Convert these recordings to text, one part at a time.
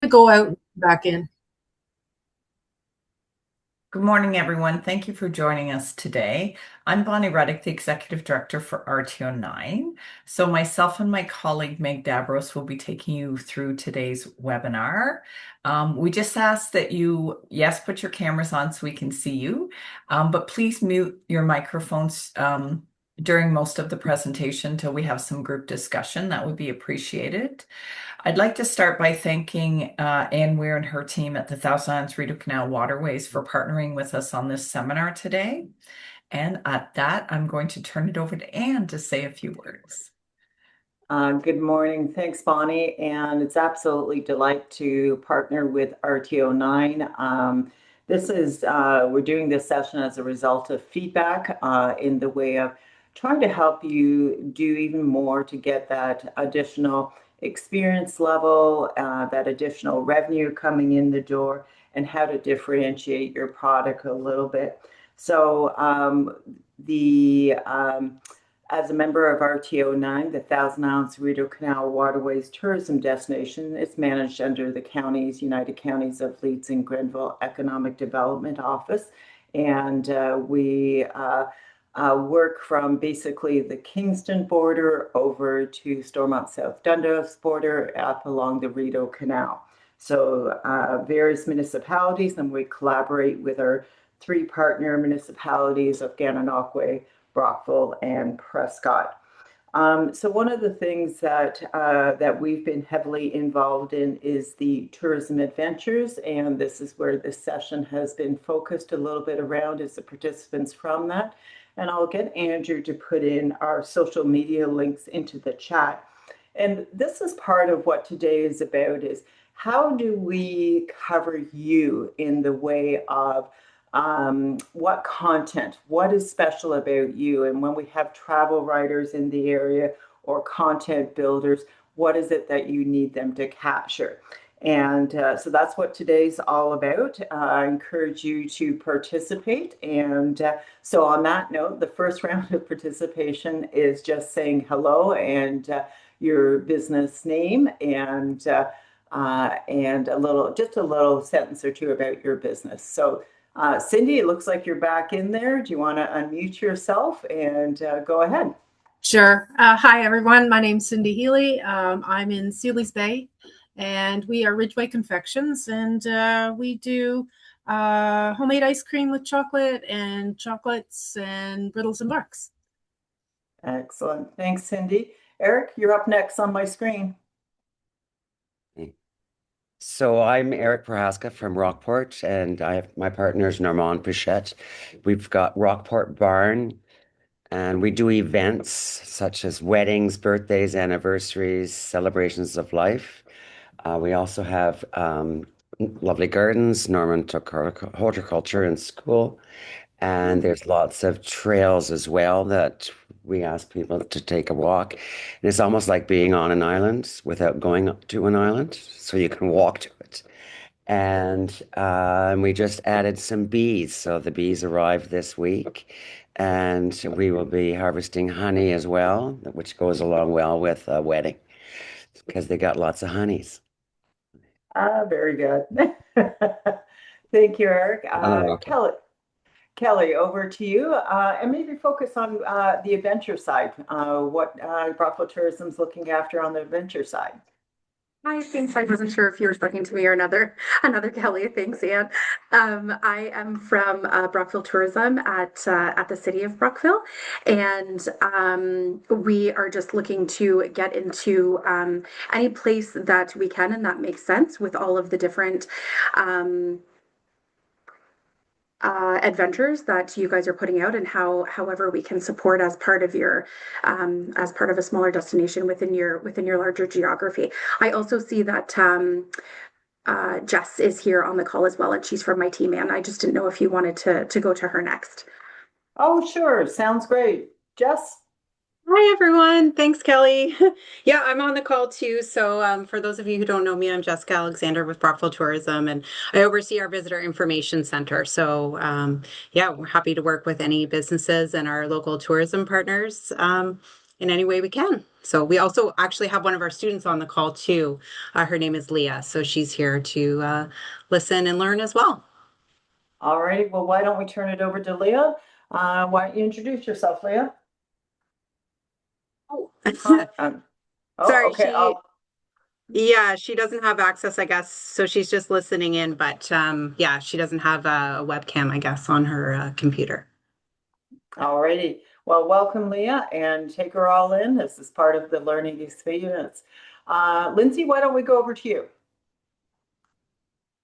Go out and back in. Good morning, everyone. Thank you for joining us today. I'm Bonnie Reddick, the Executive Director for RTO9. So myself and my colleague Meg Dabros will be taking you through today's webinar. We just ask that you, yes, put your cameras on so we can see you, but please mute your microphones during most of the presentation until we have some group discussion. That would be appreciated. I'd like to start by thanking Anne Weir and her team at the Islands Rideau Canal Waterways for partnering with us on this seminar today. And at that, I'm going to turn it over to Anne to say a few words. Good morning. Thanks, Bonnie. And it's absolutely a delight to partner with RTO9. We're doing this session as a result of feedback in the way of trying to help you do even more to get that additional experience level, that additional revenue coming in the door, and how to differentiate your product a little bit. So as a member of RTO9, the Islands Rideau Canal Waterways tourism destination is managed under the United Counties of Leeds and Grenville Economic Development Office. And we work from basically the Kingston border over to Stormont South Dundas border up along the Rideau Canal. So various municipalities, and we collaborate with our three partner municipalities of Gananoque, Brockville, and Prescott. So one of the things that we've been heavily involved in is the tourism adventures, and this is where this session has been focused a little bit around as the participants from that. And I'll get Andrew to put in our social media links into the chat. And this is part of what today is about, is how do we cover you in the way of what content, what is special about you? And when we have travel writers in the area or content builders, what is it that you need them to capture? And so that's what today's all about. I encourage you to participate. And so on that note, the first round of participation is just saying hello and your business name and just a little sentence or two about your business. So Cindy, it looks like you're back in there. Do you want to unmute yourself and go ahead? Sure. Hi, everyone. My name's Cindy Healy. I'm in Sealy's Bay, and we are Ridgeway Confections, and we do homemade ice cream with chocolate and chocolates and brittles and barks. Excellent. Thanks, Cindy. Eric, you're up next on my screen. So I'm Eric Prohaska from Rockport, and my partner is Normand Pichette. We've got Rockport Barn, and we do events such as weddings, birthdays, anniversaries, celebrations of life. We also have lovely gardens. Norman took horticulture in school, and there's lots of trails as well that we ask people to take a walk. And it's almost like being on an island without going to an island, so you can walk to it. And we just added some bees. So the bees arrived this week, and we will be harvesting honey as well, which goes along well with a wedding because they got lots of honeys. Very good. Thank you, Eric. Okay. Kelly, over to you, and maybe focus on the adventure side. What Brockville Tourism's looking after on the adventure side. Hi, thanks. I wasn't sure if you were speaking to me or another Kelly. Thanks, Anne. I am from Brockville Tourism at the city of Brockville, and we are just looking to get into any place that we can and that makes sense with all of the different adventures that you guys are putting out, and however we can support as part of your as part of a smaller destination within your larger geography. I also see that Jess is here on the call as well, and she's from my team, and I just didn't know if you wanted to go to her next. Oh, sure. Sounds great. Jess? Hi, everyone. Thanks, Kelly. Yeah, I'm on the call too. So, for those of you who don't know me, I'm Jessica Alexander with Brockville Tourism, and I oversee our Visitor Information Center. So, yeah, we're happy to work with any businesses and our local tourism partners in any way we can. So we also actually have one of our students on the call too. Her name is Leah, so she's here to listen and learn as well. All righty. Well, why don't we turn it over to Leah? Why don't you introduce yourself, Leah? Oh, Hi. sorry, Okay. yeah, she doesn't have access, I guess. So she's just listening in, but yeah, she doesn't have a webcam, I guess, on her computer. All righty. Well, welcome, Leah, and take her all in. This is part of the learning experience. Lindsay, why don't we go over to you?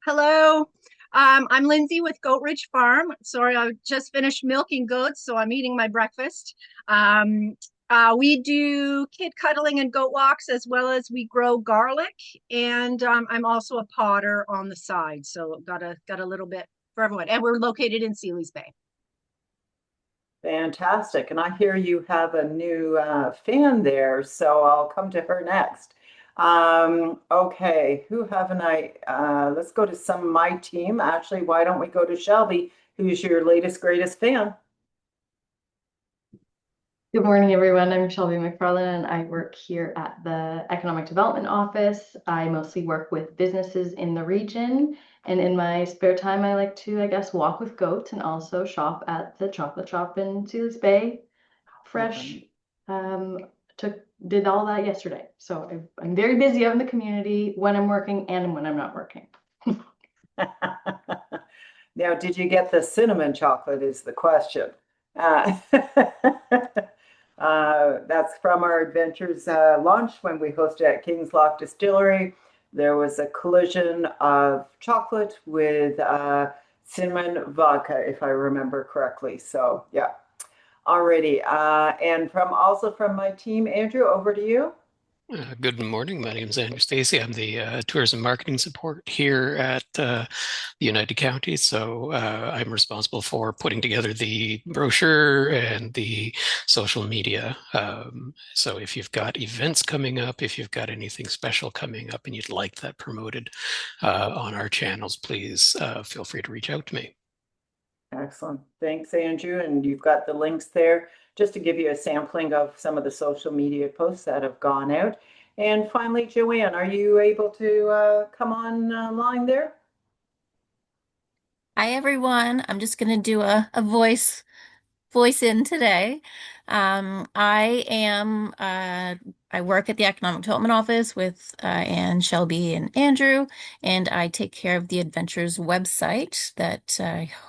Hello, I'm Lindsay with Goat Ridge Farm. Sorry, I just finished milking goats, so I'm eating my breakfast. We do kid cuddling and goat walks, as well as we grow garlic, and I'm also a potter on the side, so got a little bit for everyone. And we're located in Sealy's Bay. Fantastic. And I hear you have a new fan there, so I'll come to her next. Okay, who haven't I? Let's go to some of my team. Actually, why don't we go to Shelby, who's your latest, greatest fan? Good morning, everyone. I'm Shelby McFarlane, and I work here at the Economic Development Office. I mostly work with businesses in the region, and in my spare time, I like to, I guess, walk with goats and also shop at the chocolate shop in Sealy's Bay. Fresh. Did all that yesterday. So I'm very busy out in the community when I'm working and when I'm not working. Now, did you get the cinnamon chocolate is the question. That's from our adventures launch when we hosted at King's Lock Distillery. There was a collision of chocolate with cinnamon vodka, if I remember correctly. So yeah, alrighty. And also from my team, Andrew, over to you. Good morning. My name is Andrew Stacy. I'm the tourism marketing support here at the United Counties. So I'm responsible for putting together the brochure and the social media. So if you've got events coming up, if you've got anything special coming up and you'd like that promoted on our channels, please feel free to reach out to me. Excellent. Thanks, Andrew. And you've got the links there just to give you a sampling of some of the social media posts that have gone out. And finally, Joanne, are you able to come online there? Hi, everyone. I'm just going to do a voice in today. I work at the Economic Development Office with Anne, Shelby, and Andrew, and I take care of the Adventures website that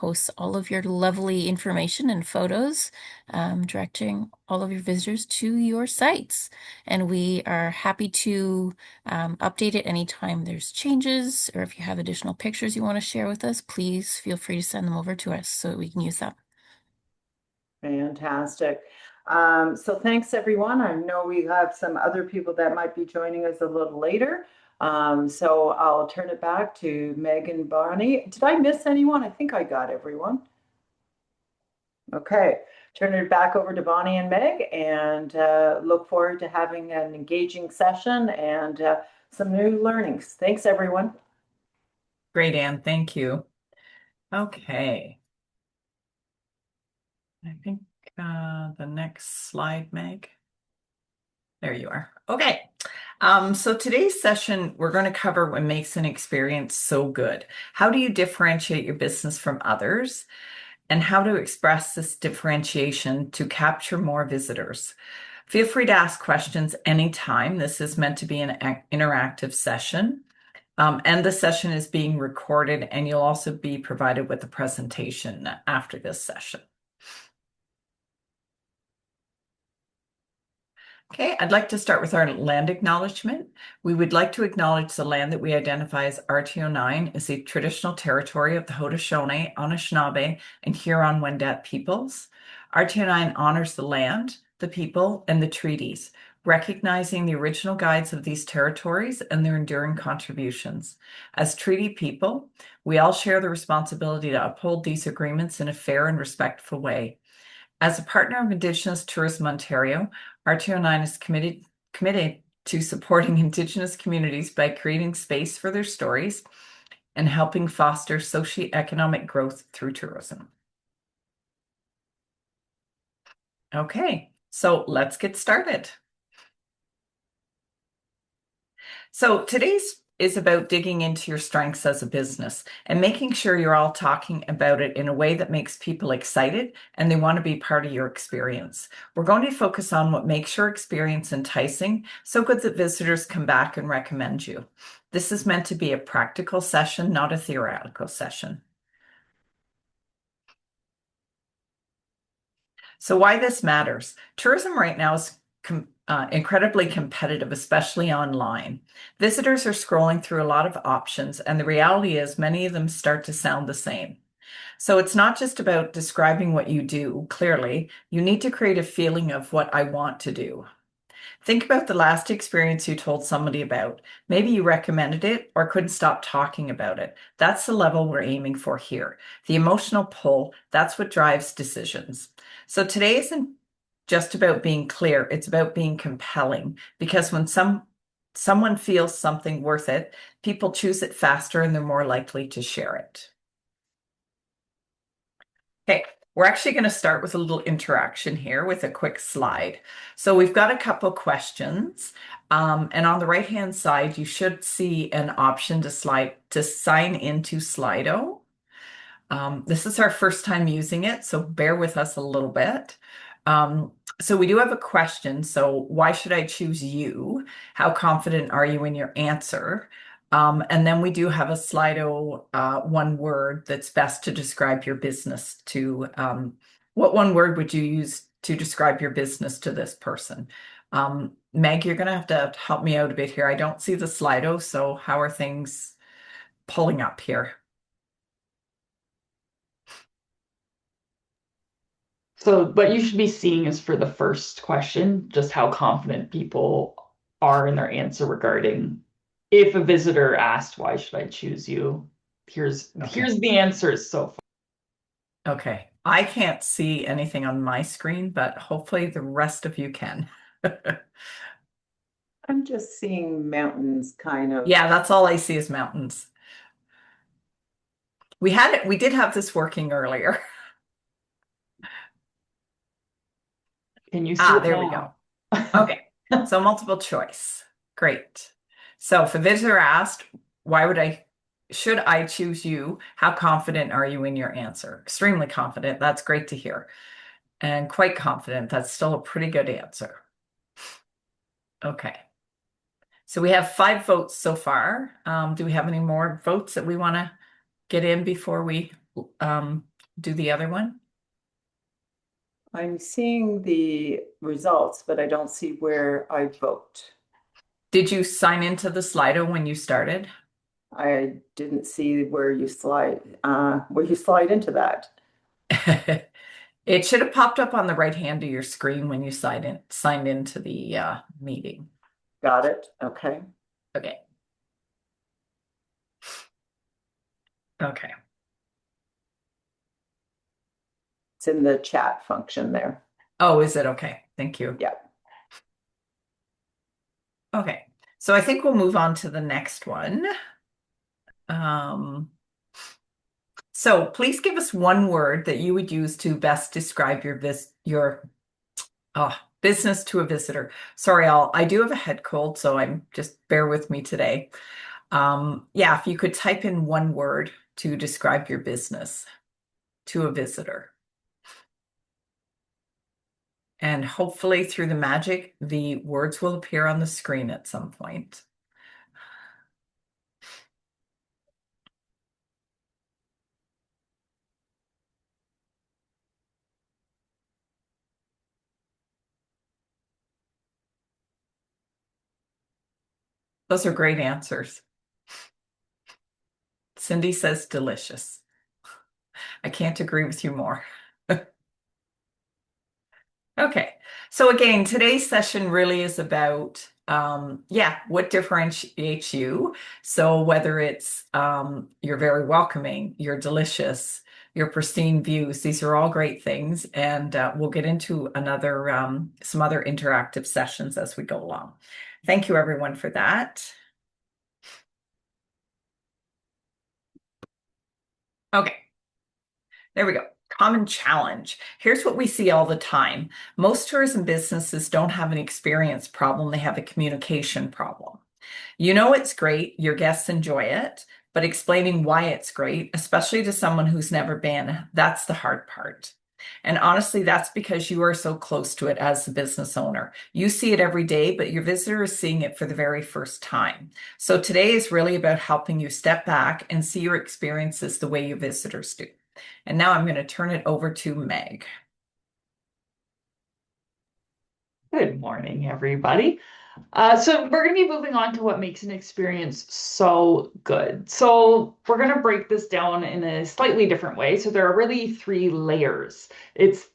hosts all of your lovely information and photos, directing all of your visitors to your sites. And we are happy to update it anytime there's changes, or if you have additional pictures you want to share with us, please feel free to send them over to us so that we can use them. Fantastic. So thanks, everyone. I know we have some other people that might be joining us a little later. So I'll turn it back to Meg and Bonnie. Did I miss anyone? I think I got everyone. Okay, turn it back over to Bonnie and Meg, and look forward to having an engaging session and some new learnings. Thanks, everyone. Great, Anne. Thank you. Okay. I think the next slide, Meg. There you are. Okay. So today's session, we're going to cover what makes an experience so good. How do you differentiate your business from others? And how to express this differentiation to capture more visitors. Feel free to ask questions anytime. This is meant to be an interactive session. And the session is being recorded, and you'll also be provided with a presentation after this session. Okay, I'd like to start with our land acknowledgement. We would like to acknowledge the land that we identify as RTO9 as the traditional territory of the Haudenosaunee, Anishinaabe, and Huron-Wendat peoples. RTO9 honors the land, the people, and the treaties, recognizing the original guides of these territories and their enduring contributions. As treaty people, we all share the responsibility to uphold these agreements in a fair and respectful way. As a partner of Indigenous Tourism Ontario, RTO9 is committed to supporting Indigenous communities by creating space for their stories and helping foster socioeconomic growth through tourism. Okay, So let's get started. So today's is about digging into your strengths as a business and making sure you're all talking about it in a way that makes people excited and they want to be part of your experience. We're going to focus on what makes your experience enticing, so good that visitors come back and recommend you. This is meant to be a practical session, not a theoretical session. So why this matters? Tourism right now is incredibly competitive, especially online. Visitors are scrolling through a lot of options, and the reality is many of them start to sound the same. So it's not just about describing what you do clearly. You need to create a feeling of what I want to do. Think about the last experience you told somebody about. Maybe you recommended it or couldn't stop talking about it. That's the level we're aiming for here. The emotional pull, that's what drives decisions. So today isn't just about being clear, it's about being compelling, because when someone feels something worth it, people choose it faster and they're more likely to share it. Okay, we're actually going to start with a little interaction here with a quick slide. So we've got a couple questions, and on the right-hand side, you should see an option to sign into Slido. This is our first time using it, so bear with us a little bit. So we do have a question. So why should I choose you? How confident are you in your answer? And then we do have a Slido one word that's best to describe your business to. What one word would you use to describe your business to this person? Meg, you're going to have to help me out a bit here. I don't see the Slido, so how are things pulling up here? So, what you should be seeing is for the first question, just how confident people are in their answer regarding if a visitor asked, why should I choose you? Here's the answers so far. Okay. I can't see anything on my screen, but hopefully the rest of you can. I'm just seeing mountains kind of. Yeah, that's all I see is mountains. We did have this working earlier. Can you see it there we now? go. Okay. So multiple choice. Great. So for visitor asked, should I choose you? How confident are you in your answer? Extremely confident. That's great to hear. And quite confident. That's still a pretty good answer. Okay. So we have 5 votes so far. Do we have any more votes that we want to get in before we do the other one? I'm seeing the results, but I don't see where I vote. Did you sign into the Slido when you started? I didn't see where you slide into that. It should have popped up on the right hand of your screen when you signed into the meeting. Got it. Okay. Okay. Okay. It's in the chat function there. Oh, is it? Okay. Thank you. Yeah. Okay. So I think we'll move on to the next one. So please give us one word that you would use to best describe your business to a visitor. Sorry, I do have a head cold, so just bear with me today. Yeah, if you could type in one word to describe your business to a visitor. And hopefully through the magic, the words will appear on the screen at some point. Those are great answers. Cindy says delicious. I can't agree with you more. Okay, so again, today's session really is about, what differentiates you. So whether it's you're very welcoming, you're delicious, your pristine views, these are all great things. And we'll get into some other interactive sessions as we go along. Thank you, everyone, for that. Okay, there we go. common challenge. Here's what we see all the time. Most tourism businesses don't have an experience problem, they have a communication problem. You know it's great, your guests enjoy it, but explaining why it's great, especially to someone who's never been, that's the hard part. And honestly, that's because you are so close to it as the business owner. You see it every day, but your visitor is seeing it for the very first time. So today is really about helping you step back and see your experiences the way your visitors do. And now I'm going to turn it over to Meg. Good morning, everybody. So we're going to be moving on to what makes an experience so good. So we're going to break this down in a slightly different way. So there are really three layers.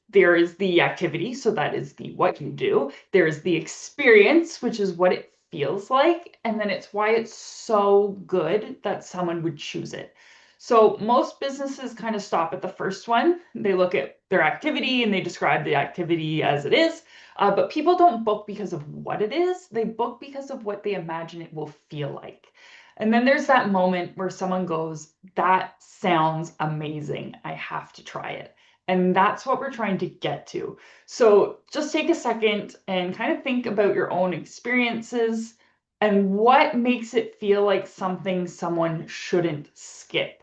There is the activity, so that is the what you do. There is the experience, which is what it feels like, and then it's why it's so good that someone would choose it. So most businesses kind of stop at the first one. They look at their activity and they describe the activity as it is. But people don't book because of what it is. They book because of what they imagine it will feel like. And then there's that moment where someone goes, that sounds amazing. I have to try it. And that's what we're trying to get to. So just take a second and kind of think about your own experiences and what makes it feel like something someone shouldn't skip.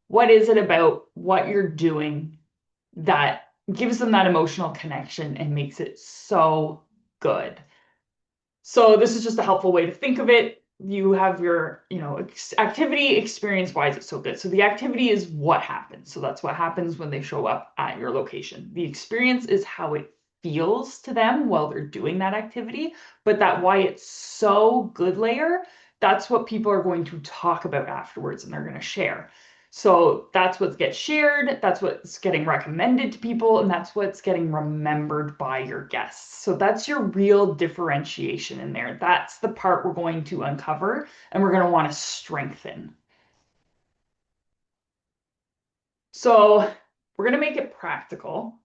What is it about what you're doing that gives them that emotional connection and makes it so good? So this is just a helpful way to think of it. You have your, activity, experience, why is it so good? So the activity is what happens. So that's what happens when they show up at your location. The experience is how it feels to them while they're doing that activity, but that why it's so good layer, that's what people are going to talk about afterwards and they're going to share. So that's what gets shared, that's what's getting recommended to people, and that's what's getting remembered by your guests. So that's your real differentiation in there. That's the part we're going to uncover and we're going to want to strengthen. So we're going to make it practical.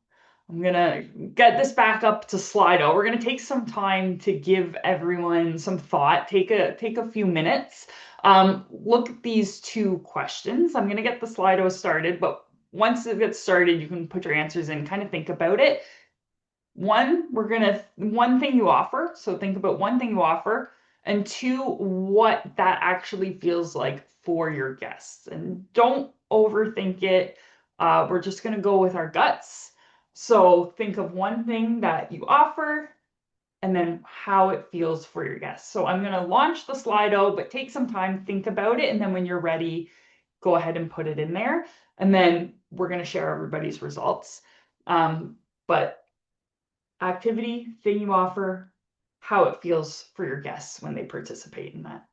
I'm going to get this back up to Slido. We're going to take some time to give everyone some thought, take a few minutes. Look at these two questions. I'm going to get the Slido started, but once it gets started, you can put your answers in, kind of think about it. One thing you offer. So think about one thing you offer. And two, what that actually feels like for your guests. And don't overthink it. We're just going to go with our guts. So think of one thing that you offer and then how it feels for your guests. So I'm going to launch the Slido, but take some time, think about it. And then when you're ready, go ahead and put it in there. And then we're going to share everybody's results. But activity, thing you offer, how it feels for your guests when they participate in that.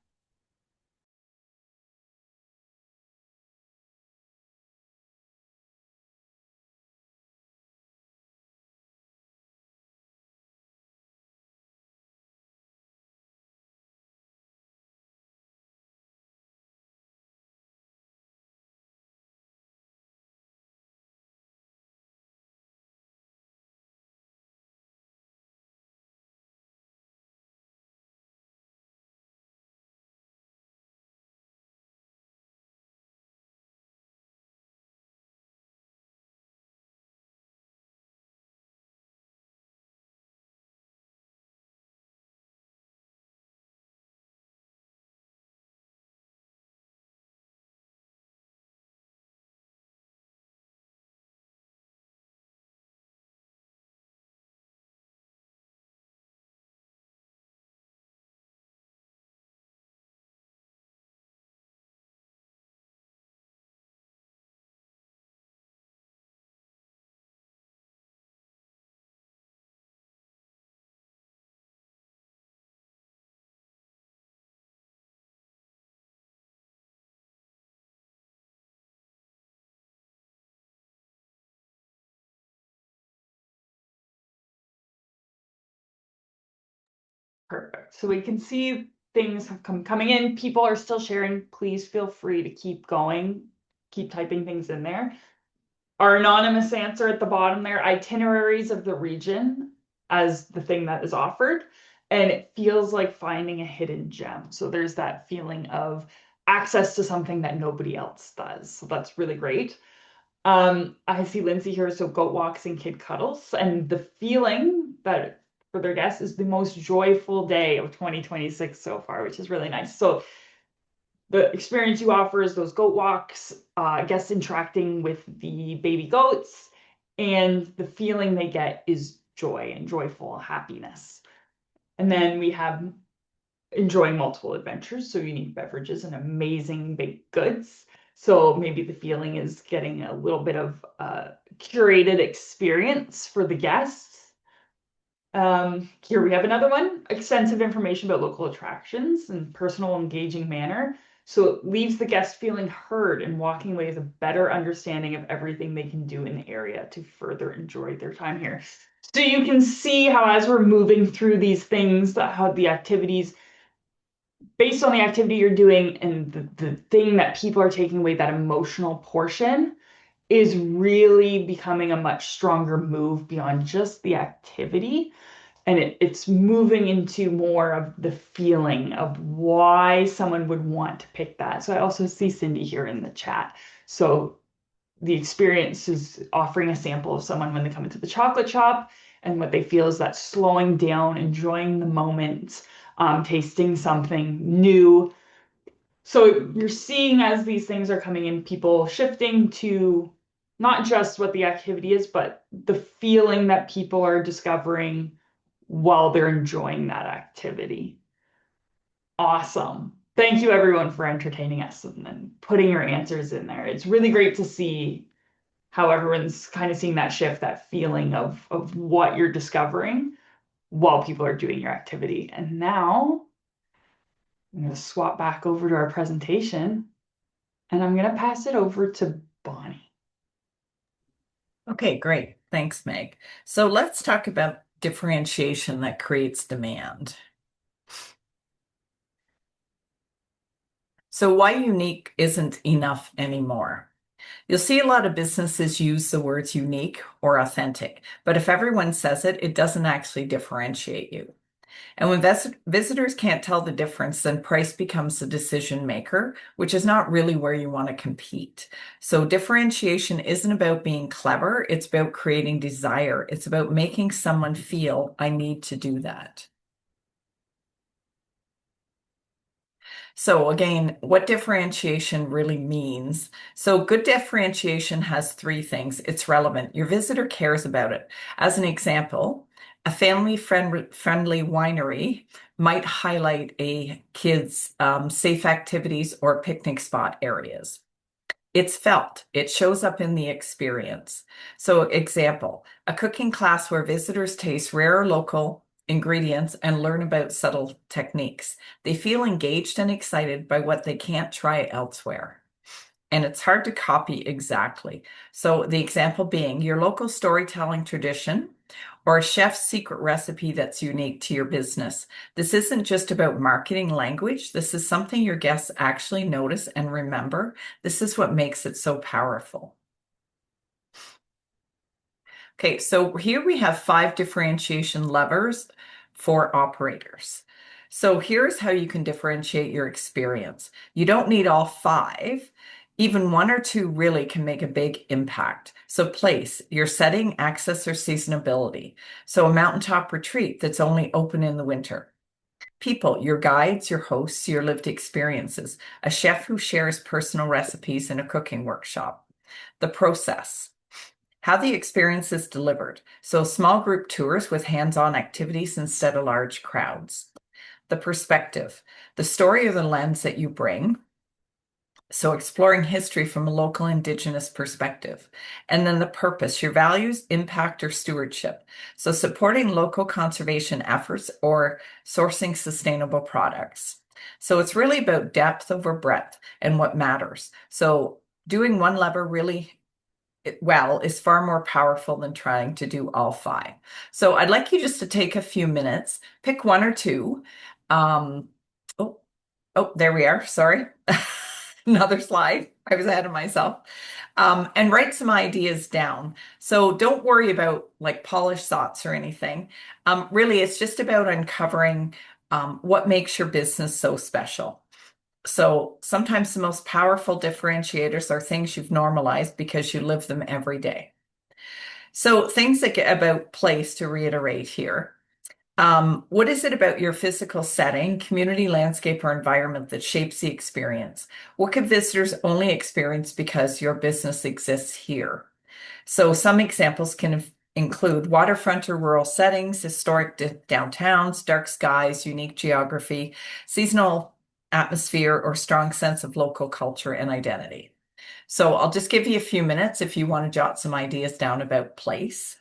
Perfect. So we can see things have coming in. People are still sharing. Please feel free to keep going. Keep typing things in there. Our anonymous answer at the bottom there, itineraries of the region as the thing that is offered. And it feels like finding a hidden gem. So there's that feeling of access to something that nobody else does. So that's really great. I see Lindsay here, so goat walks and kid cuddles, and the feeling that for their guests is the most joyful day of 2026 so far, which is really nice. So the experience you offer is those goat walks, guests interacting with the baby goats, and the feeling they get is joy and joyful happiness. And then we have enjoying multiple adventures, so unique beverages and amazing baked goods. So maybe the feeling is getting a little bit of a curated experience for the guests. Here we have another one, extensive information about local attractions and personal engaging manner. So it leaves the guest feeling heard and walking away with a better understanding of everything they can do in the area to further enjoy their time here. So you can see how as we're moving through these things, how the activities, based on the activity you're doing and the thing that people are taking away, that emotional portion is really becoming a much stronger move beyond just the activity. And it's moving into more of the feeling of why someone would want to pick that. So I also see Cindy here in the chat. So the experience is offering a sample of someone when they come into the chocolate shop, and what they feel is that slowing down, enjoying the moment, tasting something new. So you're seeing as these things are coming in, people shifting to not just what the activity is, but the feeling that people are discovering while they're enjoying that activity. Awesome. Thank you everyone for entertaining us and then putting your answers in there. It's really great to see how everyone's kind of seeing that shift, that feeling of what you're discovering while people are doing your activity. And now I'm going to swap back over to our presentation and I'm going to pass it over to Bonnie. Okay, great. Thanks, Meg. So let's talk about differentiation that creates demand. So why unique isn't enough anymore? You'll see a lot of businesses use the words unique or authentic, but if everyone says it, it doesn't actually differentiate you. And when visitors can't tell the difference, then price becomes the decision maker, which is not really where you want to compete. So differentiation isn't about being clever. It's about creating desire. It's about making someone feel, I need to do that. So again, what differentiation really means. So good differentiation has three things. It's relevant. Your visitor cares about it. As an example, a family-friendly winery might highlight a kid's safe activities or picnic spot areas. It's felt. It shows up in the experience. So example, a cooking class where visitors taste rare local ingredients and learn about subtle techniques. They feel engaged and excited by what they can't try elsewhere. And it's hard to copy exactly. So the example being your local storytelling tradition or a chef's secret recipe that's unique to your business. This isn't just about marketing language. This is something your guests actually notice and remember. This is what makes it so powerful. Okay, so here we have 5 differentiation levers for operators. So here's how you can differentiate your experience. You don't need all 5. Even 1 or 2 really can make a big impact. So place, your setting, access, or seasonability. So a mountaintop retreat that's only open in the winter. People, your guides, your hosts, your lived experiences. A chef who shares personal recipes in a cooking workshop. The process, how the experience is delivered. So small group tours with hands-on activities instead of large crowds. The perspective, the story or the lens that you bring. So exploring history from a local Indigenous perspective. And then the purpose, your values, impact, or stewardship. So supporting local conservation efforts or sourcing sustainable products. So it's really about depth over breadth and what matters. So doing one lever really well is far more powerful than trying to do all 5. So I'd like you just to take a few minutes, pick 1 or 2. There we are. Sorry. Another slide. I was ahead of myself. And write some ideas down. So don't worry about like polished thoughts or anything. Really, it's just about uncovering what makes your business so special. So sometimes the most powerful differentiators are things you've normalized because you live them every day. So things that get about place to reiterate here. What is it about your physical setting, community landscape, or environment that shapes the experience? What could visitors only experience because your business exists here? So some examples can include waterfront or rural settings, historic downtowns, dark skies, unique geography, seasonal atmosphere, or strong sense of local culture and identity. So I'll just give you a few minutes if you want to jot some ideas down about place.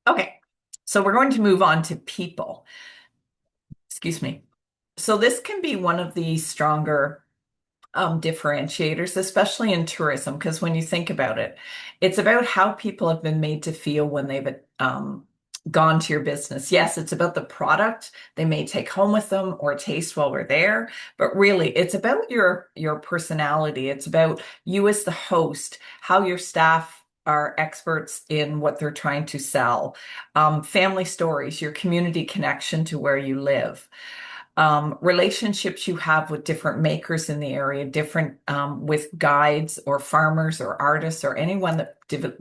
Okay, so we're going to move on to people. Excuse me. So this can be one of the stronger differentiators, especially in tourism, because when you think about it, it's about how people have been made to feel when they've gone to your business. Yes, it's about the product they may take home with them or taste while we're there, but really it's about your personality. It's about you as the host, how your staff are experts in what they're trying to sell, family stories, your community connection to where you live, relationships you have with different makers in the area, different with guides or farmers or artists or anyone that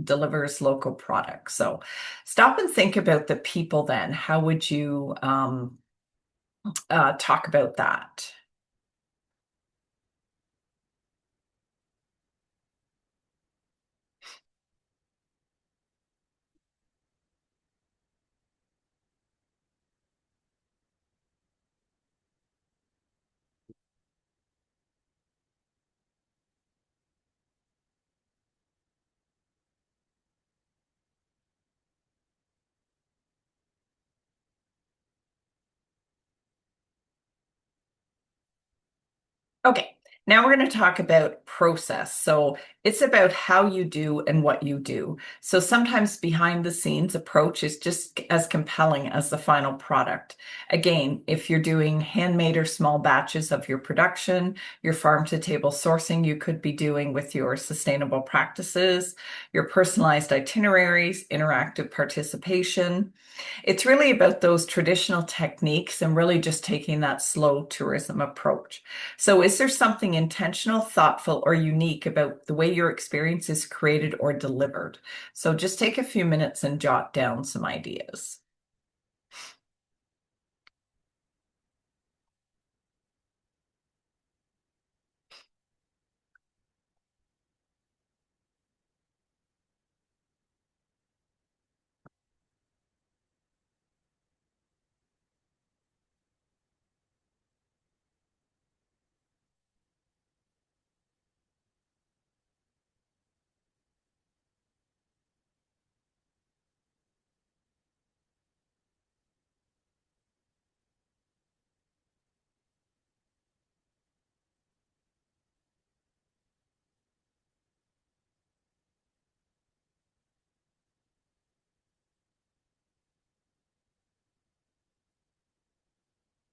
delivers local products. So stop and think about the people then. How would you talk about that? Okay, now we're going to talk about process. So it's about how you do and what you do. So sometimes behind the scenes approach is just as compelling as the final product. Again, if you're doing handmade or small batches of your production, your farm to table sourcing, you could be doing with your sustainable practices, your personalized itineraries, interactive participation. It's really about those traditional techniques and really just taking that slow tourism approach. So, is there something intentional, thoughtful, or unique about the way your experience is created or delivered? So, just take a few minutes and jot down some ideas.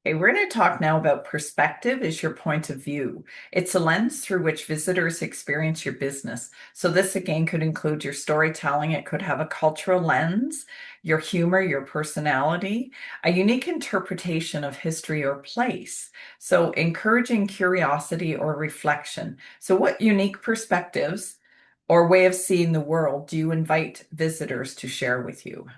Okay, we're going to talk now about perspective as your point of view. It's a lens through which visitors experience your business. So this again could include your storytelling. It could have a cultural lens, your humor, your personality, a unique interpretation of history or place. So encouraging curiosity or reflection. So what unique perspectives or way of seeing the world do you invite visitors to share with you?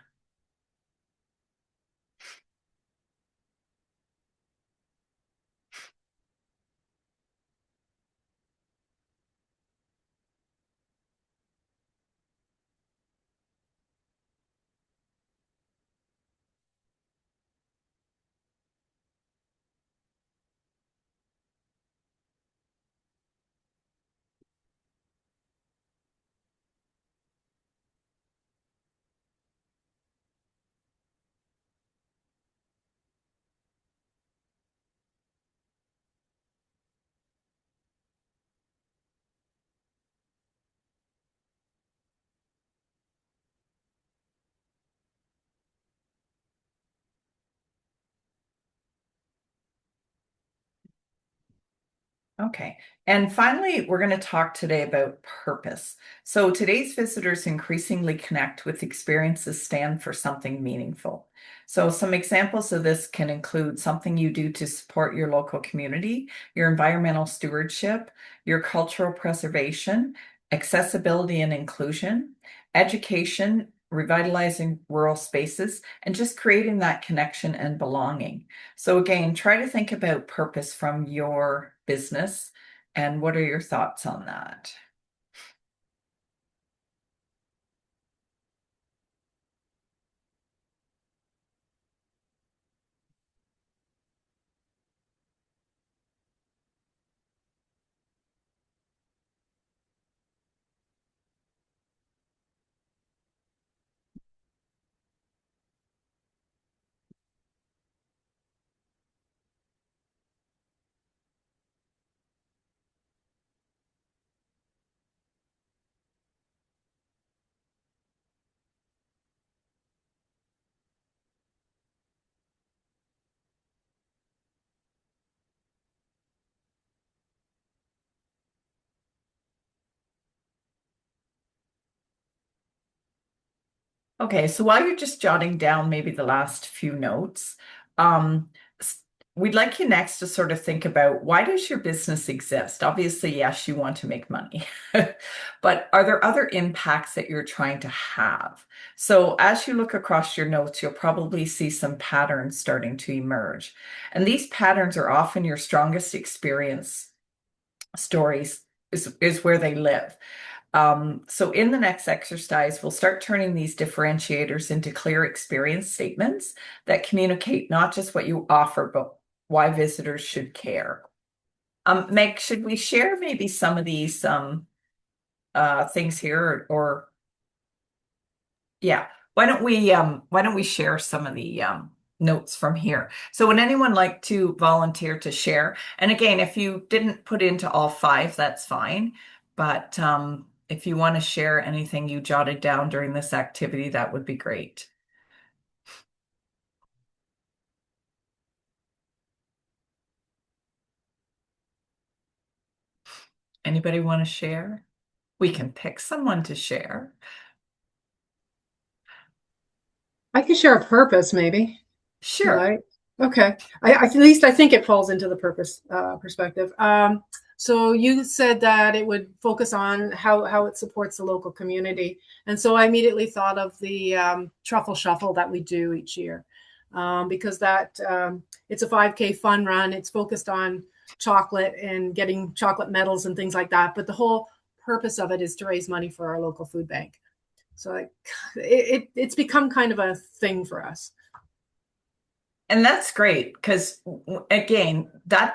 Okay. And finally, we're going to talk today about purpose. So today's visitors increasingly connect with experiences stand for something meaningful. So some examples of this can include something you do to support your local community, your environmental stewardship, your cultural preservation, accessibility and inclusion, education, revitalizing rural spaces, and just creating that connection and belonging. So again, try to think about purpose from your business and what are your thoughts on that? Okay, so while you're just jotting down maybe the last few notes, um, s- we'd like you next to sort of think about why does your business exist? Obviously, yes, you want to make money, but are there other impacts that you're trying to have? So as you look across your notes, you'll probably see some patterns starting to emerge. And these patterns are often your strongest experience stories is where they live. So in the next exercise, we'll start turning these differentiators into clear experience statements that communicate not just what you offer, but why visitors should care. Meg, should we share maybe some of these things here or yeah, why don't we share some of the notes from here? So would anyone like to volunteer to share? And again, if you didn't put into all five, that's fine. But if you want to share anything you jotted down during this activity, that would be great. Anybody want to share? We can pick someone to share. I could share a purpose, maybe. You Sure. like? Okay. At least I think it falls into the purpose perspective. So you said that it would focus on how it supports the local community, and so I immediately thought of the truffle shuffle that we do each year, because that it's a 5K fun run. It's focused on chocolate and getting chocolate medals and things like that. But the whole purpose of it is to raise money for our local food bank. So it's become kind of a thing for us. And that's great because, again, that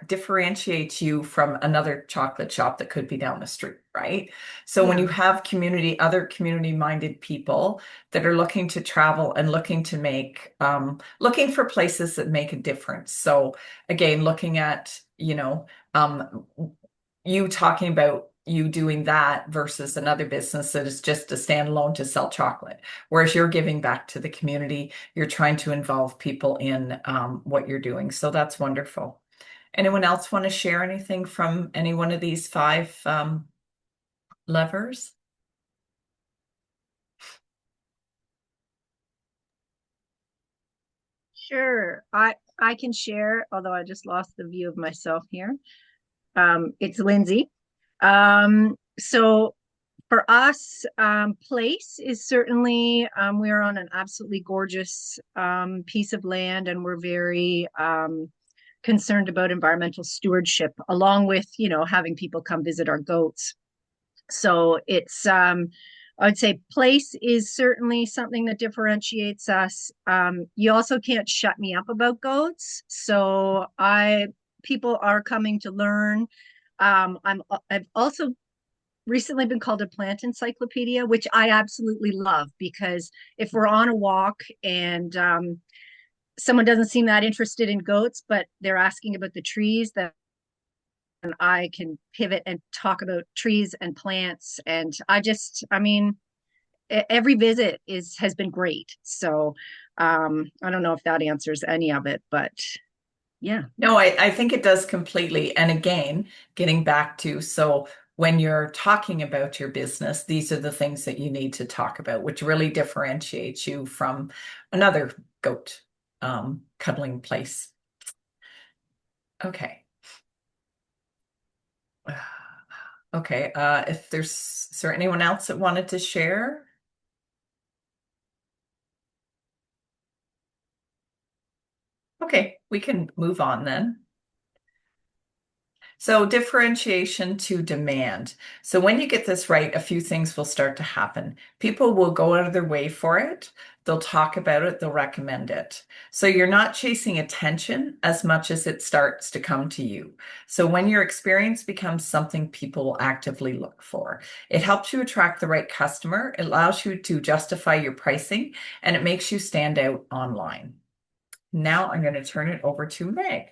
differentiates you from another chocolate shop that could be down the street, right? So when you Yeah. have other community-minded people that are looking to travel and looking to looking for places that make a difference. So again, looking at, you talking about you doing that versus another business that is just a standalone to sell chocolate. Whereas you're giving back to the community, you're trying to involve people in what you're doing. So that's wonderful. Anyone else want to share anything from any one of these five levers? Sure. I can share, although I just lost the view of myself here. It's Lindsay. So for us, place is certainly, we're on an absolutely gorgeous piece of land, and we're very concerned about environmental stewardship, along with, having people come visit our goats. So it's, I'd say place is certainly something that differentiates us. You also can't shut me up about goats. So people are coming to learn. I've also recently been called a plant encyclopedia, which I absolutely love, because if we're on a walk and someone doesn't seem that interested in goats, but they're asking about the trees, that I can pivot and talk about trees and plants. And I mean, every visit has been great. So I don't know if that answers any of it, but Yeah. No, I think it does completely. And again, getting back to, so when you're talking about your business, these are the things that you need to talk about, which really differentiates you from another goat cuddling place. Okay. Okay. If there's, is there anyone else that wanted to share? Okay, we can move on then. So differentiation to demand. So when you get this right, a few things will start to happen. People will go out of their way for it. They'll talk about it. They'll recommend it. So you're not chasing attention as much as it starts to come to you. So when your experience becomes something people will actively look for, it helps you attract the right customer. It allows you to justify your pricing, and it makes you stand out online. Now I'm going to turn it over to Meg.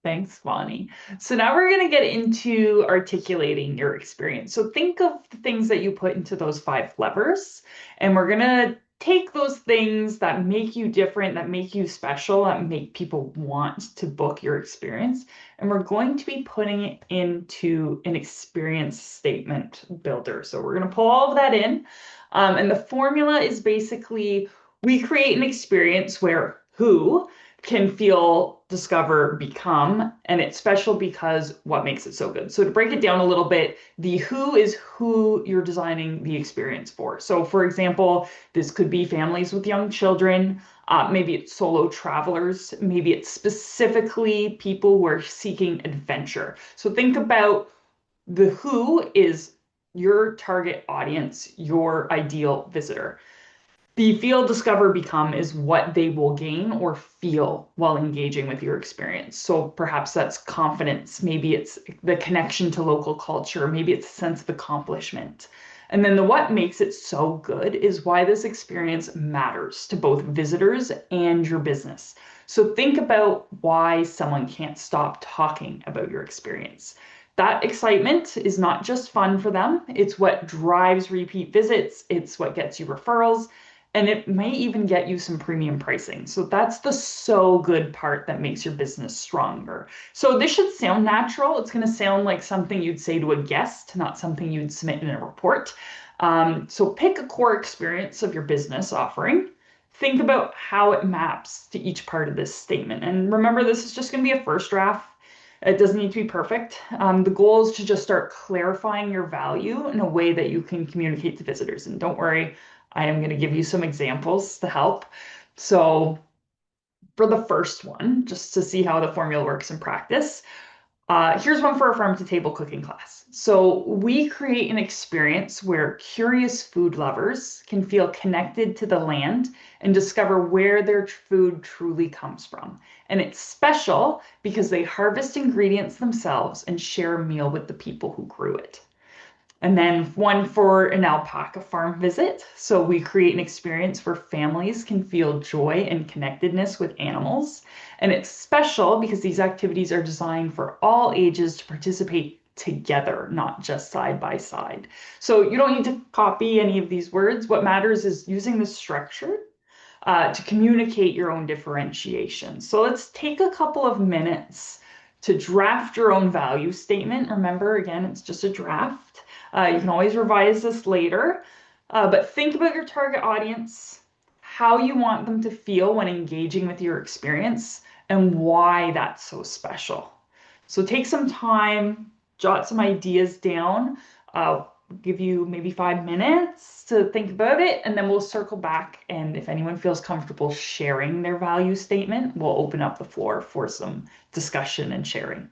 Thanks, Bonnie. So now we're going to get into articulating your experience. So think of the things that you put into those 5 levers, and we're going to take those things that make you different, that make you special, that make people want to book your experience, and we're going to be putting it into an experience statement builder. So we're going to pull all of that in, and the formula is basically we create an experience where who can feel, discover, become, and it's special because what makes it so good. So to break it down a little bit, the who is who you're designing the experience for. So for example, this could be families with young children, maybe it's solo travelers, maybe it's specifically people who are seeking adventure. So think about the who is your target audience, your ideal visitor. The feel, discover, become is what they will gain or feel while engaging with your experience. So perhaps that's confidence, maybe it's the connection to local culture, maybe it's a sense of accomplishment. And then the what makes it so good is why this experience matters to both visitors and your business. So think about why someone can't stop talking about your experience. That excitement is not just fun for them, it's what drives repeat visits, it's what gets you referrals, and it may even get you some premium pricing. So that's the so good part that makes your business stronger. So this should sound natural. It's going to sound like something you'd say to a guest, not something you'd submit in a report. So pick a core experience of your business offering. Think about how it maps to each part of this statement. And remember, this is just going to be a first draft. It doesn't need to be perfect. The goal is to just start clarifying your value in a way that you can communicate to visitors. And don't worry, I am going to give you some examples to help. So for the first one, just to see how the formula works in practice, here's one for a farm to table cooking class. So we create an experience where curious food lovers can feel connected to the land and discover where their food truly comes from. And it's special because they harvest ingredients themselves and share a meal with the people who grew it. And then one for an alpaca farm visit. So we create an experience where families can feel joy and connectedness with animals. And it's special because these activities are designed for all ages to participate together, not just side by side. So you don't need to copy any of these words. What matters is using the structure to communicate your own differentiation. So let's take a couple of minutes to draft your own value statement. Remember, again, it's just a draft. You can always revise this later, but think about your target audience, how you want them to feel when engaging with your experience, and why that's so special. So take some time, jot some ideas down. Give you maybe 5 minutes to think about it, and then we'll circle back. And if anyone feels comfortable sharing their value statement, we'll open up the floor for some discussion and sharing.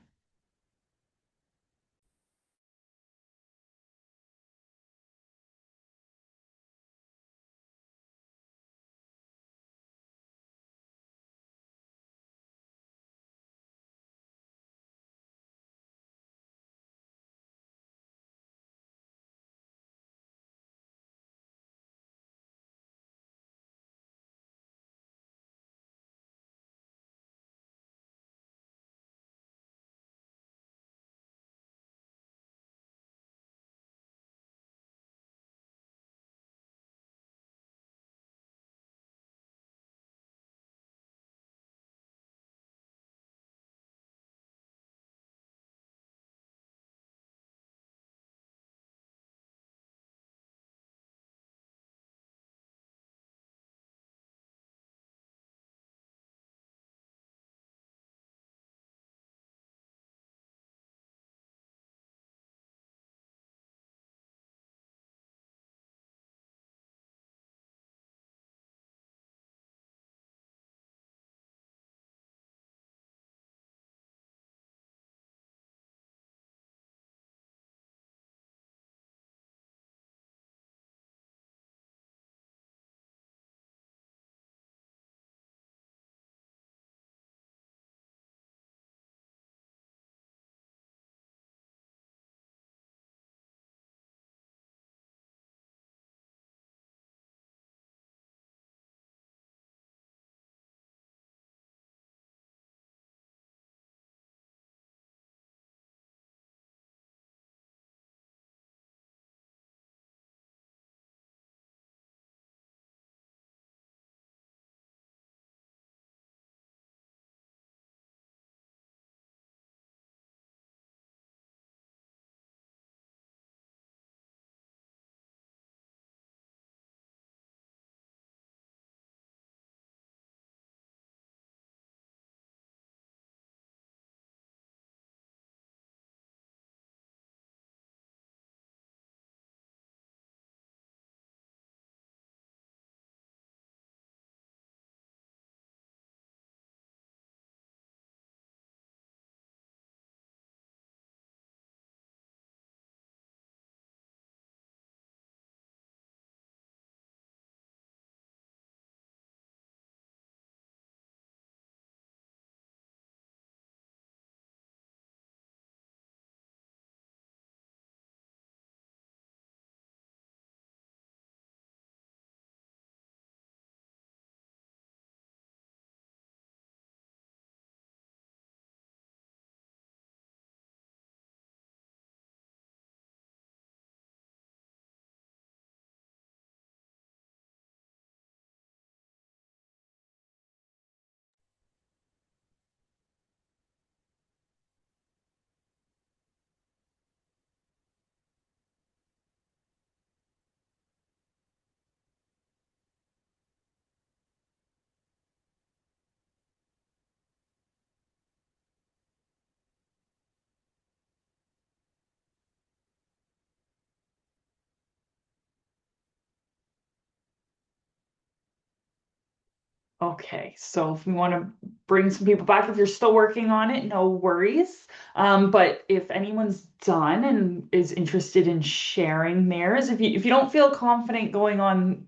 Okay, so if we want to bring some people back, if you're still working on it, no worries. But if anyone's done and is interested in sharing theirs, if you don't feel confident going on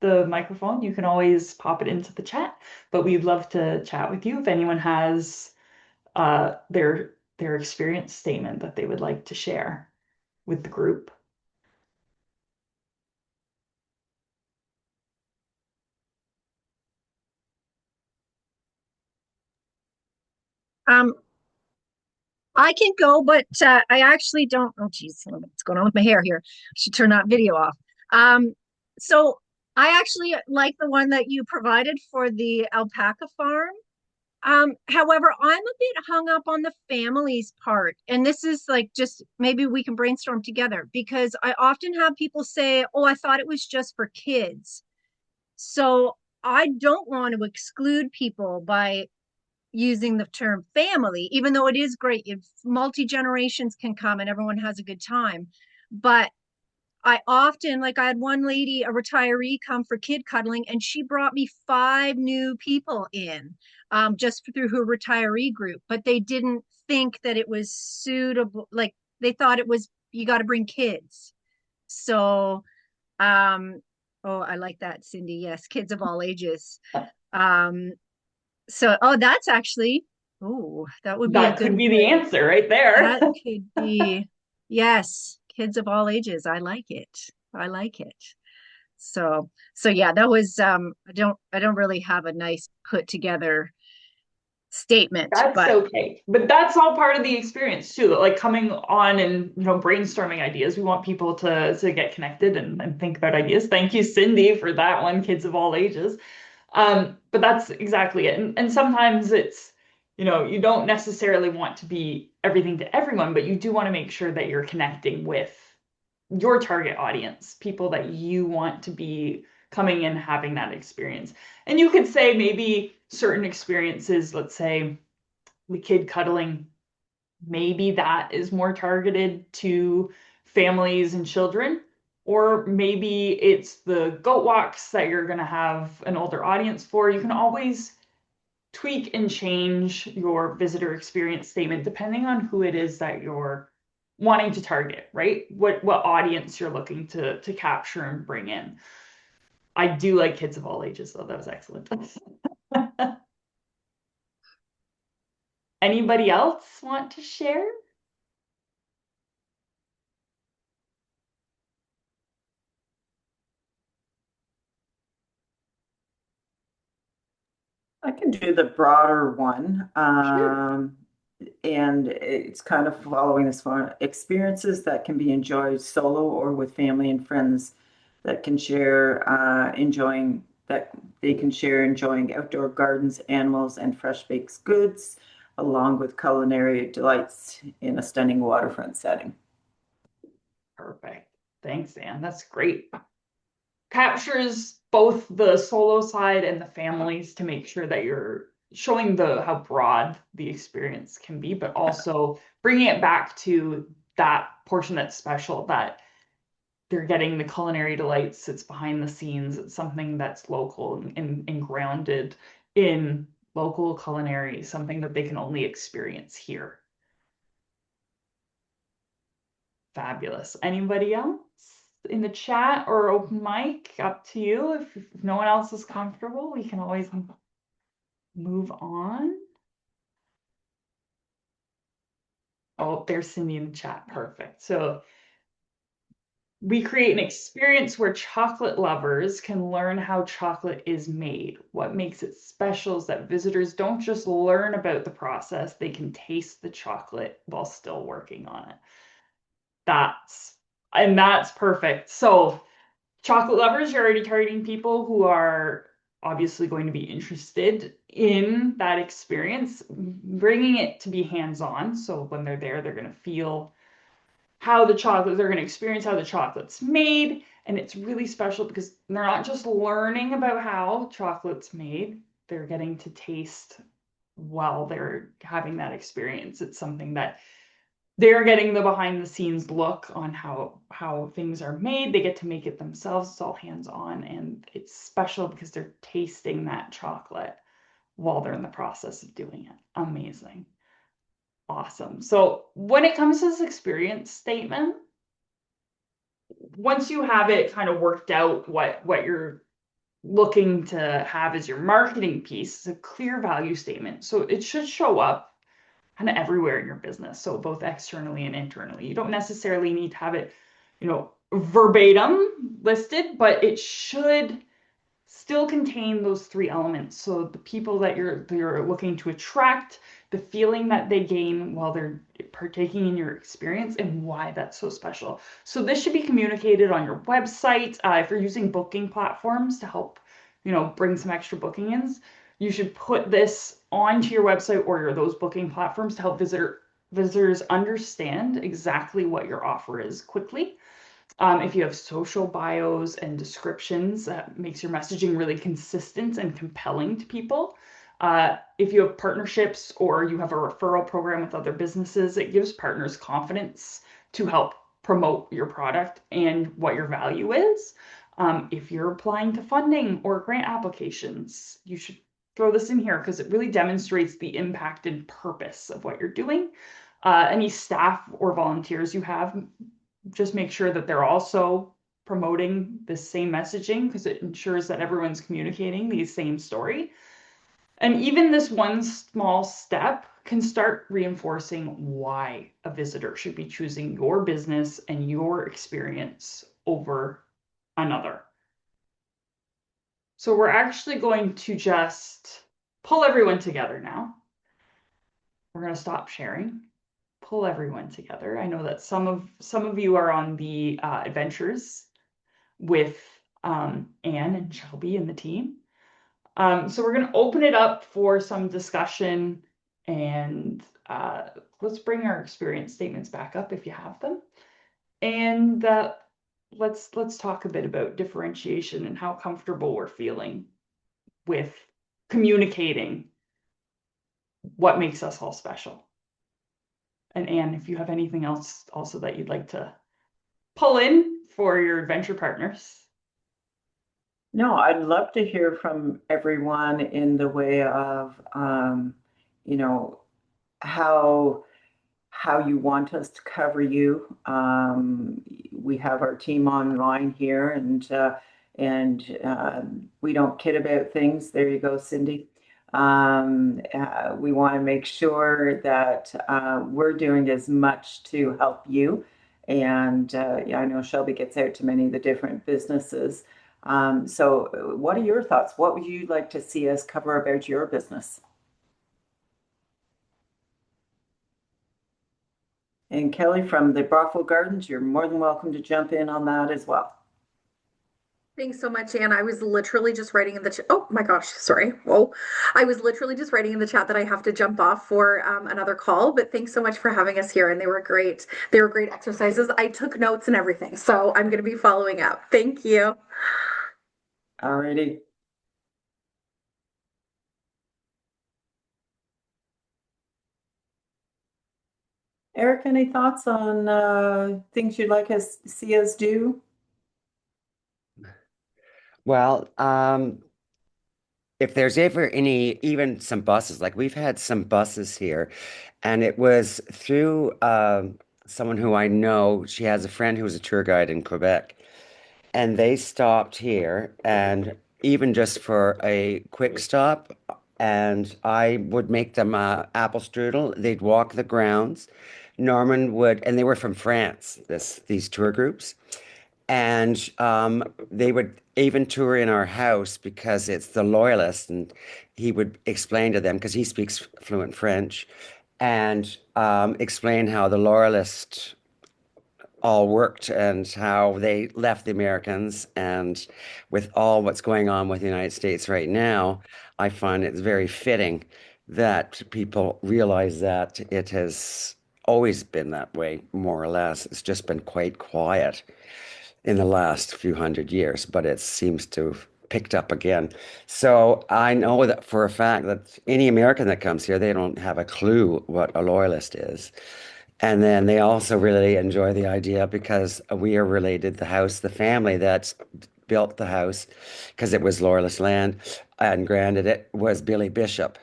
the microphone, you can always pop it into the chat. But we'd love to chat with you if anyone has their experience statement that they would like to share with the group. Um, I can go, but I actually don't. Oh, geez, what's going on with my hair here? I should turn that video off. So I actually like the one that you provided for the alpaca farm. However, I'm a bit hung up on the families part, and this is like just maybe we can brainstorm together because I often have people say, "Oh, I thought it was just for kids." So I don't want to exclude people by using the term family, even though it is great if multi generations can come and everyone has a good time. But I often, like, I had one lady, a retiree, come for kid cuddling, and she brought me 5 new people in just through her retiree group. But they didn't think that it was suitable. Like, they thought it was, you got to bring kids. So, oh, I like that, Cindy. Yes, kids of all ages. Um, so, oh, that's actually, oh, that would be a That good could be the way. answer right there. That could be, yes, kids of all ages. I like it. I like it. So yeah, that was I don't really have a nice put together statement, That's but okay. But that's all part of the experience too. Like coming on and brainstorming ideas. We want people to get connected and think about ideas. Thank you, Cindy, for that one, kids of all ages. But that's exactly it. And sometimes it's, you don't necessarily want to be everything to everyone, but you do want to make sure that you're connecting with your target audience, people that you want to be coming in having that experience. And you could say maybe certain experiences, let's say the kid cuddling, maybe that is more targeted to families and children. Or maybe it's the goat walks that you're going to have an older audience for. You can always tweak and change your visitor experience statement depending on who it is that you're wanting to target, right? What audience you're looking to capture and bring in. I do like kids of all ages, though. That was excellent. Anybody else want to share? I can do the broader one. Sure. And it's kind of following this one. Experiences that can be enjoyed solo or with family and friends that can share enjoying outdoor gardens, animals, and fresh baked goods, along with culinary delights in a stunning waterfront setting. Perfect. Thanks, Anne. That's great. Captures both the solo side and the families to make sure that you're showing how broad the experience can be, but also bringing it back to that portion that's special, that they're getting the culinary delights. It's behind the scenes. It's something that's local and grounded in local culinary, something that they can only experience here. Fabulous. Anybody else in the chat or open mic? Up to you. If no one else is comfortable, we can always move on. Oh, there's Cindy in the chat. Perfect. So we create an experience where chocolate lovers can learn how chocolate is made. What makes it special is that visitors don't just learn about the process, they can taste the chocolate while still working on it. That's perfect. So chocolate lovers, you're already targeting people who are obviously going to be interested in that experience, bringing it to be hands-on. So when they're there, they're going to feel they're going to experience how the chocolate's made. And it's really special because they're not just learning about how chocolate's made, they're getting to taste while they're having that experience. It's something that they're getting the behind the scenes look on how things are made. They get to make it themselves. It's all hands on, and it's special because they're tasting that chocolate while they're in the process of doing it. Amazing. Awesome. So when it comes to this experience statement, once you have it kind of worked out what you're looking to have as your marketing piece, it's a clear value statement. So it should show up kind of everywhere in your business. So both externally and internally. You don't necessarily need to have it, verbatim listed, but it should still contain those three elements. So the people that you're looking to attract, the feeling that they gain while they're partaking in your experience, and why that's so special. So this should be communicated on your website. If you're using booking platforms to help, bring some extra booking ins, you should put this onto your website or those booking platforms to help visitors understand exactly what your offer is quickly. If you have social bios and descriptions, that makes your messaging really consistent and compelling to people. If you have partnerships or you have a referral program with other businesses, it gives partners confidence to help promote your product and what your value is. If you're applying to funding or grant applications, you should throw this in here because it really demonstrates the impact and purpose of what you're doing. Any staff or volunteers you have, just make sure that they're also promoting the same messaging because it ensures that everyone's communicating the same story. And even this one small step can start reinforcing why a visitor should be choosing your business and your experience over another. So we're actually going to just pull everyone together now. We're going to stop sharing. Pull everyone together. I know that some of you are on the adventures with Anne and Shelby and the team. So we're going to open it up for some discussion, and let's bring our experience statements back up if you have them, and let's talk a bit about differentiation and how comfortable we're feeling with communicating what makes us all special. And Anne, if you have anything else also that you'd like to pull in for your adventure partners. No, I'd love to hear from everyone in the way of, how you want us to cover you. We have our team online here, and we don't kid about things. There you go, Cindy. We want to make sure that we're doing as much to help you. And I know Shelby gets out to many of the different businesses. So what are your thoughts? What would you like to see us cover about your business? And Kelly from the Brockville Gardens, you're more than welcome to jump in on that as well. Thanks so much, Anne. I was literally just writing in the chat. Oh my gosh, sorry. Whoa. I was literally just writing in the chat that I have to jump off for another call, but thanks so much for having us here. And they were great. They were great exercises. I took notes and everything, so I'm going to be following up. Thank you. Alrighty. Eric, any thoughts on things you'd like us see us do? Well, if there's ever even some buses, like we've had some buses here, and it was through someone who I know. She has a friend who was a tour guide in Quebec, and they stopped here, and even just for a quick stop, and I would make them apple strudel. They'd walk the grounds. Norman would, and they were from France, these tour groups. And they would even tour in our house because it's the Loyalists, and he would explain to them because he speaks fluent French, and explain how the Loyalists all worked and how they left the Americans. And with all what's going on with the United States right now, I find it's very fitting that people realize that it has always been that way, more or less. It's just been quite quiet in the last few hundred years, but it seems to have picked up again. So I know that for a fact that any American that comes here, they don't have a clue what a Loyalist is. And then they also really enjoy the idea because we are related. The family that built the house, because it was Loyalist land and granted it, was Billy Bishop.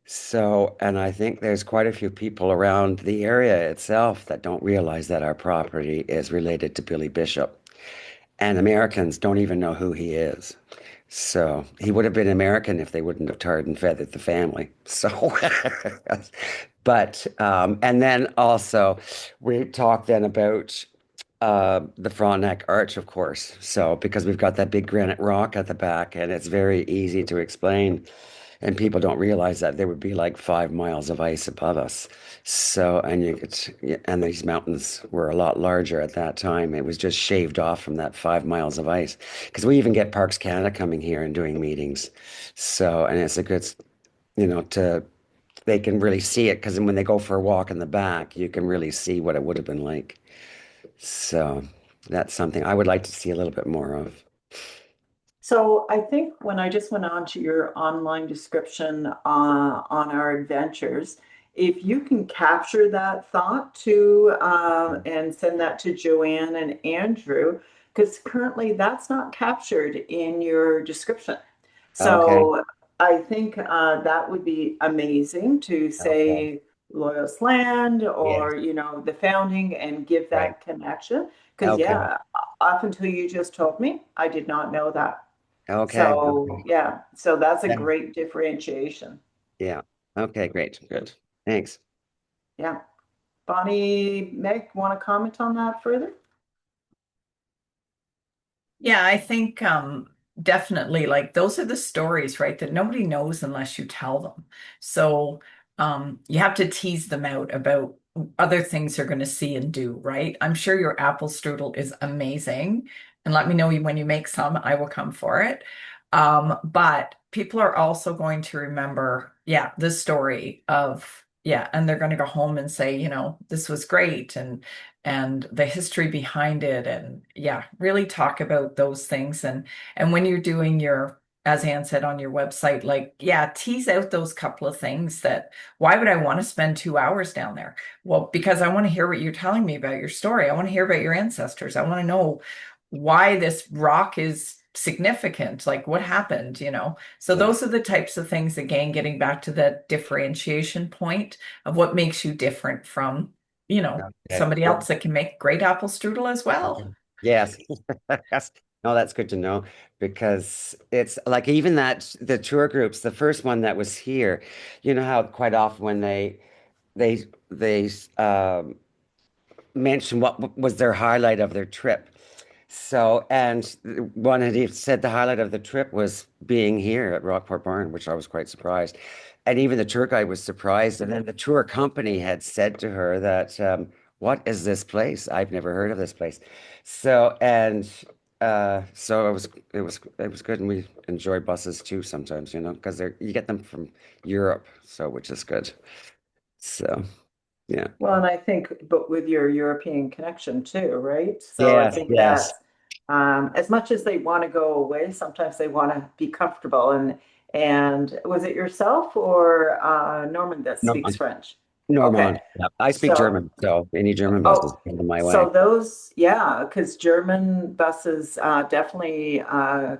So, and I think there's quite a few people around the area itself that don't realize that our property is related to Billy Bishop. And Americans don't even know who he is. So he would have been American if they wouldn't have tarred and feathered the family. So, but, and then also we talked then about the Frontenac Arch, of course. So, because we've got that big granite rock at the back and it's very easy to explain. And people don't realize that there would be like 5 miles of ice above us. So, and you could, yeah, and these mountains were a lot larger at that time. It was just shaved off from that 5 miles of ice. Because we even get Parks Canada coming here and doing meetings. So, and it's a good, they can really see it because when they go for a walk in the back, you can really see what it would have been like. So, that's something I would like to see a little bit more of. So I think when I just went on to your online description on our adventures, if you can capture that thought to and send that to Joanne and Andrew, because currently that's not captured in your description. Okay. So I think that would be amazing to Okay. say Loyalist Land Yes. or, the founding and give Right. that connection. Because, Okay. yeah, up until you just told me, I did not know that. Okay. So yeah, so that's a Yeah. great differentiation. Yeah. Okay, great. Good. Thanks. Yeah. Bonnie, Meg, want to comment on that further? Yeah, I think definitely like those are the stories, right, that nobody knows unless you tell them. So you have to tease them out about other things they're going to see and do, right? I'm sure your apple strudel is amazing. And let me know when you make some, I will come for it. But people are also going to remember, yeah, the story of, yeah, and they're going to go home and say, this was great. And the history behind it, and yeah, really talk about those things. And when you're doing your, as Anne said, on your website, like, yeah, tease out those couple of things that, why would I want to spend 2 hours down there? Well, because I want to hear what you're telling me about your story. I want to hear about your ancestors. I want to know why this rock is significant, like what happened. So Yeah. those are the types of things, again, getting back to that differentiation point of what makes you different from Okay. somebody else that can make great apple strudel as well. Yes. Yes. No, that's good to know because it's like even that the tour groups, the first one that was here, you know how quite often when they mention what was their highlight of their trip. So, and one had even said the highlight of the trip was being here at Rockport Barn, which I was quite surprised. And even the tour guide was surprised. And then the tour company had said to her that, what is this place? I've never heard of this place. So, and so it was good. And we enjoy buses too sometimes, because you get them from Europe, so which is good. So, yeah. Well, and I think, but with your European connection too, right? So I Yes, think yes. that as much as they want to go away, sometimes they want to be comfortable. And was it yourself or Norman that speaks Normand. French? Okay, Normand. Yeah. I speak so German, so any German buses oh, come my so way. those, yeah, because German buses definitely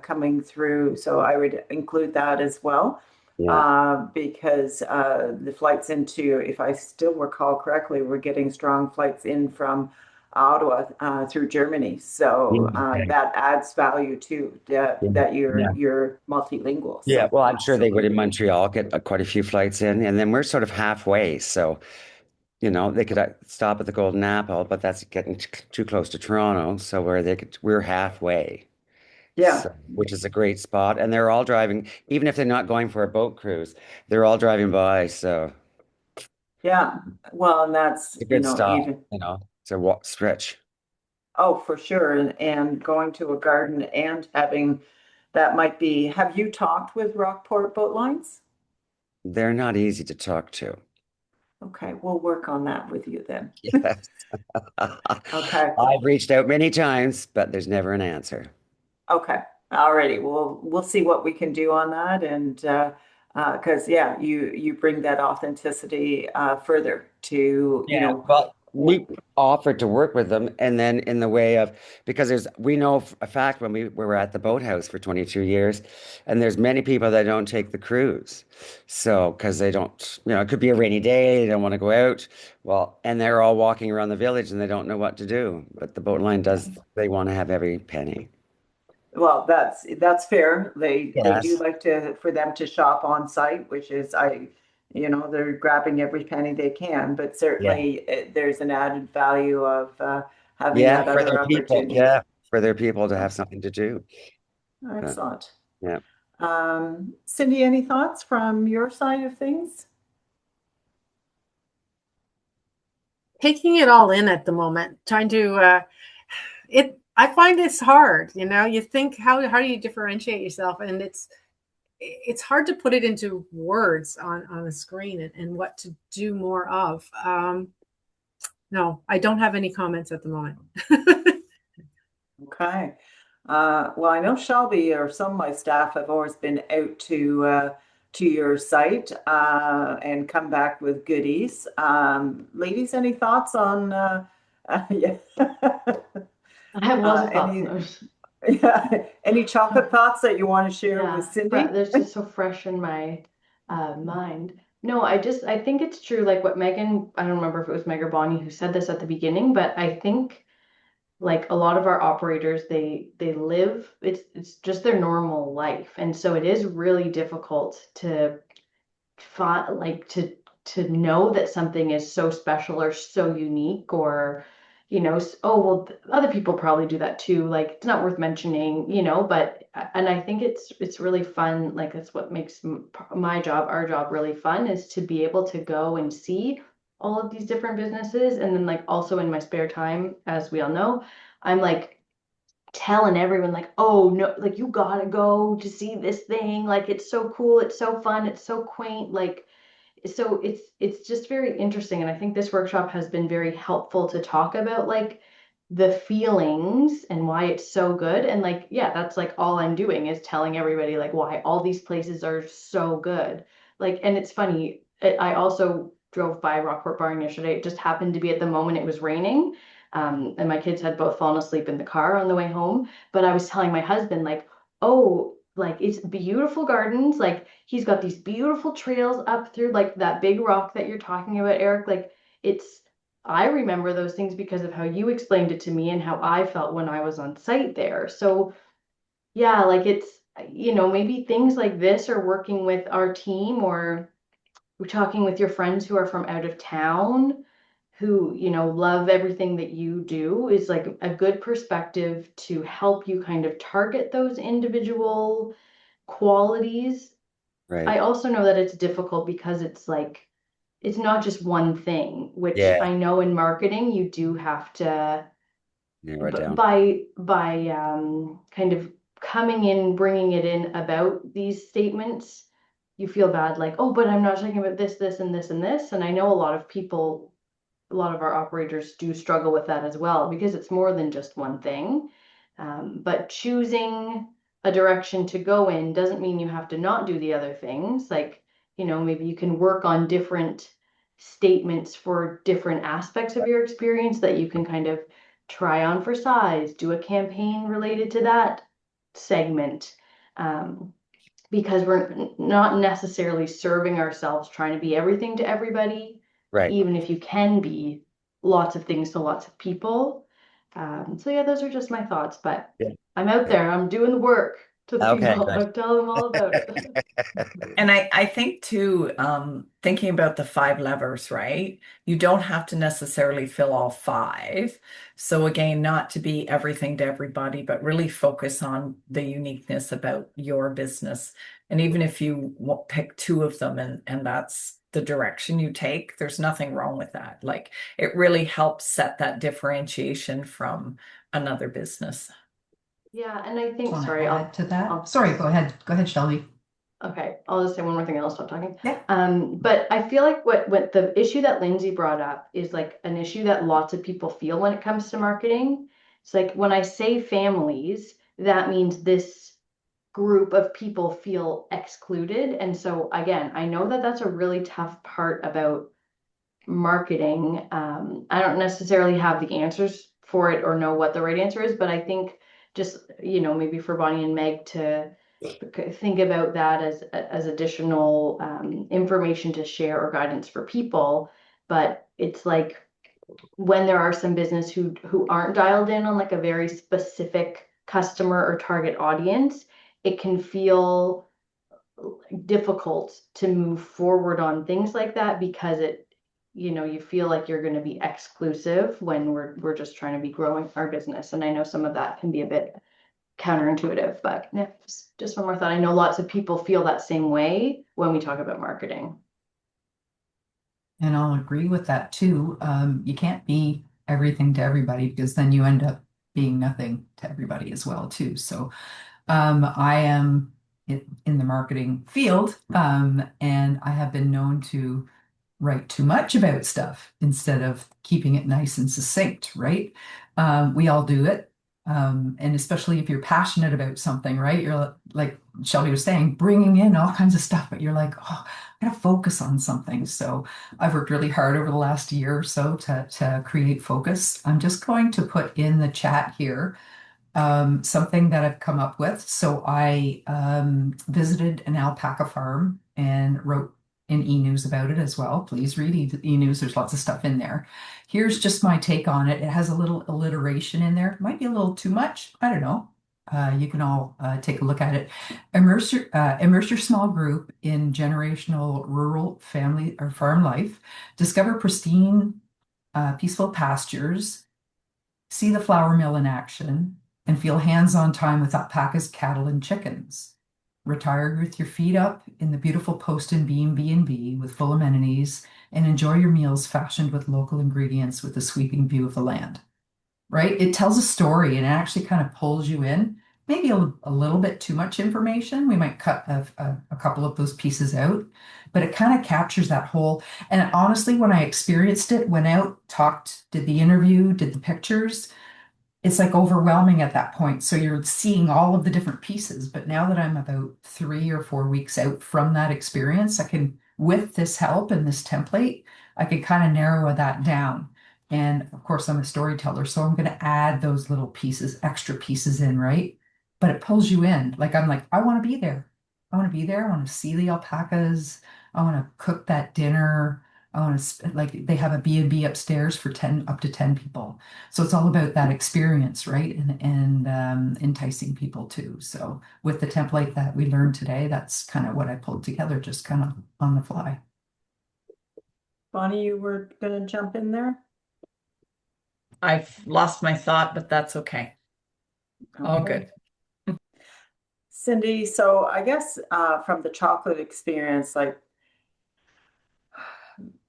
coming through. So I would include that as well, Yeah. because the flights into, if I still recall correctly, we're getting strong flights in from Ottawa through Germany. So Okay. that adds value too, Yeah. that Yeah. you're multilingual. Yeah. So Well, I'm sure they would in absolutely. Montreal get quite a few flights in, and then we're sort of halfway. So, they could stop at the Golden Apple, but that's getting too close to Toronto. So we're halfway. Yeah, So, which is a great spot. And they're all driving, even if they're not going for a boat cruise, they're all driving by. So yeah. Well, and that's, it's a good stop, even. It's a walk stretch. Oh, for sure. And going to a garden and having that might be, have you talked with Rockport Boat Lines? They're not easy to talk to. Okay, we'll work on that with you then. Yes. Okay. I've reached out many times, but there's never an answer. Okay. Alrighty. We'll see what we can do on that. And Because yeah, you bring that authenticity further to, you Yeah, know, well, we offered to work with them, and then in the way of because we know a fact when we were at the boathouse for 22 years, and there's many people that don't take the cruise, so because they don't, it could be a rainy day, they don't want to go out, well, and they're all walking around the village and they don't know what to do, but the boat line does, they want to have every penny. well, that's fair. They do Yes. like for them to shop on site, which is they're grabbing every penny they can, but Yeah. certainly there's an added value of having Yeah, that for other their people. opportunity. Yeah, for their people to have something to do. But, Excellent. yeah. Cindy, any thoughts from your side of things? Taking it all in at the moment, trying to I find this hard. You think how do you differentiate yourself, and it's hard to put it into words on a screen and what to do more of. No, I don't have any comments at the moment. Okay. Well, I know Shelby or some of my staff have always been out to your site and come back with goodies. Ladies, any thoughts on yeah. I was a Any thought. yeah, any chocolate thoughts that you want to share with Yeah, Cindy? there's just so fresh in my mind. No, I think it's true. Like what Megan, I don't remember if it was Meg or Bonnie who said this at the beginning, but I think like a lot of our operators, they live, it's just their normal life, and so it is really difficult to find like to know that something is so special or so unique or oh well other people probably do that too, like it's not worth mentioning, but and I think it's really fun, like that's what makes my job, our job really fun, is to be able to go and see all of these different businesses, and then like also in my spare time, as we all know, I'm like telling everyone like, oh no, like you gotta go to see this thing, like it's so cool, it's so fun, it's so quaint, like so it's just very interesting, and I think this workshop has been very helpful to talk about like the feelings and why it's so good, and like yeah, that's like all I'm doing is telling everybody like why all these places are so good. Like, and it's funny, I also drove by Rockport Barn yesterday. It just happened to be at the moment it was raining, and my kids had both fallen asleep in the car on the way home, but I was telling my husband like, oh, like it's beautiful gardens, like he's got these beautiful trails up through like that big rock that you're talking about, Eric. Like it's, I remember those things because of how you explained it to me and how I felt when I was on site there. So yeah, like it's, maybe things like this, or working with our team, or we're talking with your friends who are from out of town who, love everything that you do, is like a good perspective to help you kind of target those individual qualities. Right. I also know that it's difficult because it's like it's not just one thing, which Yeah. I know in marketing you do have to Narrow it down. by kind of coming in, bringing it in about these statements, you feel bad like, oh, but I'm not talking about this, this, and this, and this. And I know a lot of people, a lot of our operators do struggle with that as well, because it's more than just one thing. But choosing a direction to go in doesn't mean you have to not do the other things. Like, maybe you can work on different statements for different aspects of your experience that you can kind of try on for size, do a campaign related to that segment. Because we're not necessarily serving ourselves trying to be everything to everybody, Right. even if you can be lots of things to lots of people. So yeah, those are just my thoughts, but Yeah. I'm out there, I'm doing the work to the Okay, people, good. I'm telling them all about it. And I think too, thinking about the five levers, right? You don't have to necessarily fill all five. So again, not to be everything to everybody, but really focus on the uniqueness about your business. And even if you pick two of them and that's the direction you take, there's nothing wrong with that. Like it really helps set that differentiation from another business. Yeah, and I think, Want to sorry, add to that? Sorry, go ahead. Go ahead, Shelby. Okay, I'll just say one more thing and I'll stop talking. Yeah. But I feel like what the issue that Lindsay brought up is like an issue that lots of people feel when it comes to marketing. It's like when I say families, that means this group of people feel excluded. And so again, I know that that's a really tough part about marketing. I don't necessarily have the answers for it or know what the right answer is, but I think just, maybe for Bonnie and Meg to think about that as additional information to share or guidance for people. But it's like when there are some business who aren't dialed in on like a very specific customer or target audience, it can feel difficult to move forward on things like that because you feel like you're going to be exclusive when we're just trying to be growing our business. And I know some of that can be a bit counterintuitive, but yeah, just one more thought. I know lots of people feel that same way when we talk about marketing. And I'll agree with that too. You can't be everything to everybody because then you end up being nothing to everybody as well too. So I am in the marketing field, and I have been known to write too much about stuff instead of keeping it nice and succinct, right? We all do it. And especially if you're passionate about something, right? You're like Shelby was saying, bringing in all kinds of stuff, but you're like, oh, I gotta focus on something. So I've worked really hard over the last year or so to create focus. I'm just going to put in the chat here something that I've come up with. So I visited an alpaca farm and wrote an e-news about it as well. Please read e-news. There's lots of stuff in there. Here's just my take on it. It has a little alliteration in there. Might be a little too much. I don't know. You can all take a look at it. Immerse your small group in generational rural family or farm life. Discover pristine, peaceful pastures. See the flour mill in action and feel hands-on time with alpacas, cattle, and chickens. Retire with your feet up in the beautiful post and beam B&B with full amenities and enjoy your meals fashioned with local ingredients with a sweeping view of the land. Right? It tells a story and it actually kind of pulls you in. Maybe a little bit too much information. We might cut a couple of those pieces out, but it kind of captures that whole. And honestly, when I experienced it, went out, talked, did the interview, did the pictures, it's like overwhelming at that point. So you're seeing all of the different pieces. But now that I'm about 3 or 4 weeks out from that experience, I can, with this help and this template, I can kind of narrow that down. And of course, I'm a storyteller, so I'm going to add those little pieces, extra pieces in, right? But it pulls you in. Like, I'm like, I want to be there. I want to be there. I want to see the alpacas. I want to cook that dinner. I want to, like, they have a B&B upstairs for 10, up to 10 people. So it's all about that experience, right? And enticing people too. So with the template that we learned today, that's kind of what I pulled together, just kind of on the fly. Bonnie, you were going to jump in there? I've lost my thought, but that's okay. All good. Cindy, so I guess from the chocolate experience, like,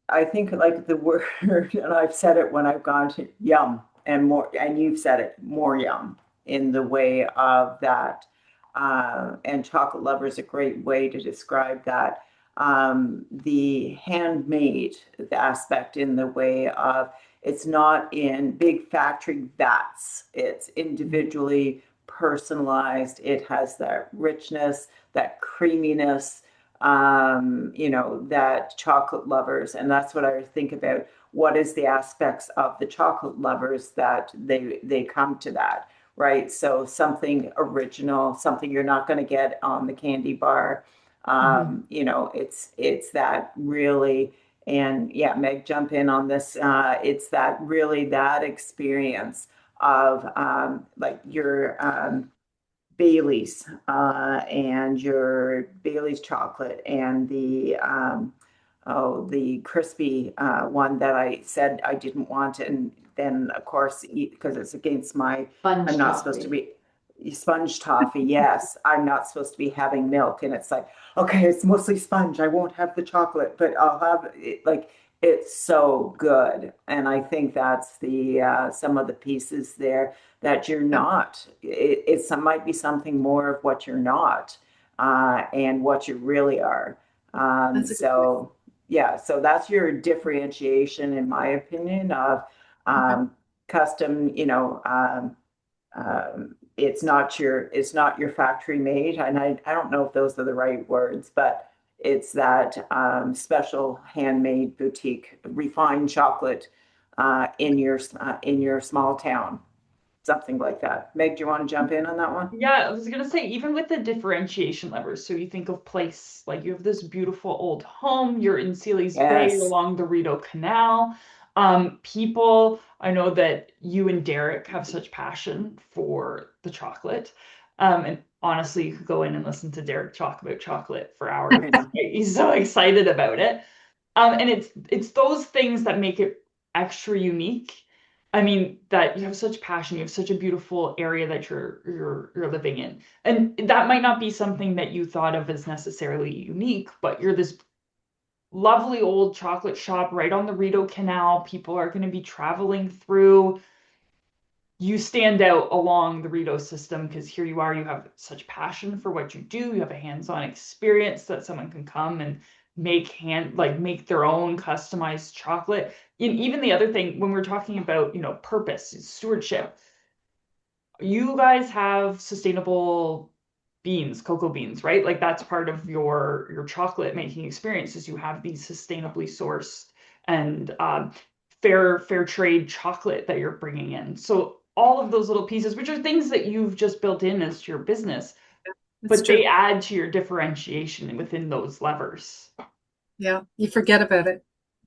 I think like the word, and I've said it when I've gone to yum and more, and you've said it, more yum, in the way of that. And chocolate lover is a great way to describe that. The handmade aspect in the way of it's not in big factory vats, it's individually personalized. It has that richness, that creaminess, that chocolate lovers. And that's what I think about. What is the aspects of the chocolate lovers that they come to that, right? So something original, something you're not going to get on the candy bar. It's that really, and yeah, Meg, jump in on this. It's that really that experience of like your Bailey's and your Bailey's chocolate and the crispy one that I said I didn't want, and then of course eat because it's against my Sponge I'm not toffee. supposed to be sponge toffee. Yes, I'm not supposed to be having milk, and it's like, okay, it's mostly sponge. I won't have the chocolate, but I'll have it. Like, it's so good, and I think that's the some of the pieces there that you're not. It's some might be something more of what you're not, and what you really are. So yeah, so that's your differentiation, in my opinion, of custom, it's not your factory made, and I don't know if those are the right words, but it's that special handmade boutique refined chocolate in your small town, something like that. Meg, do you want to jump in on that one? Yeah, I was gonna say, even with the differentiation levers, so you think of place, like you have this beautiful old home, you're in Sealy's Bay Yes. along the Rideau Canal. People, I know that you and Derek have such passion for the chocolate. And honestly, you could go in and listen to Derek talk about chocolate for hours. I know. He's so excited about it. And it's those things that make it extra unique. I mean, that you have such passion, you have such a beautiful area that you're living in. And that might not be something that you thought of as necessarily unique, but you're this lovely old chocolate shop right on the Rideau Canal. People are going to be traveling through. You stand out along the Rideau system because here you are, you have such passion for what you do, you have a hands-on experience that someone can come and make their own customized chocolate. And even the other thing, when we're talking about, purpose, stewardship, you guys have sustainable beans, cocoa beans, right? Like that's part of your chocolate making experiences. You have these sustainably sourced and fair trade chocolate that you're bringing in. So all of those little pieces, which are things that you've just built in as your business, That's but true. they add to your differentiation within those levers. Yeah, you forget about it.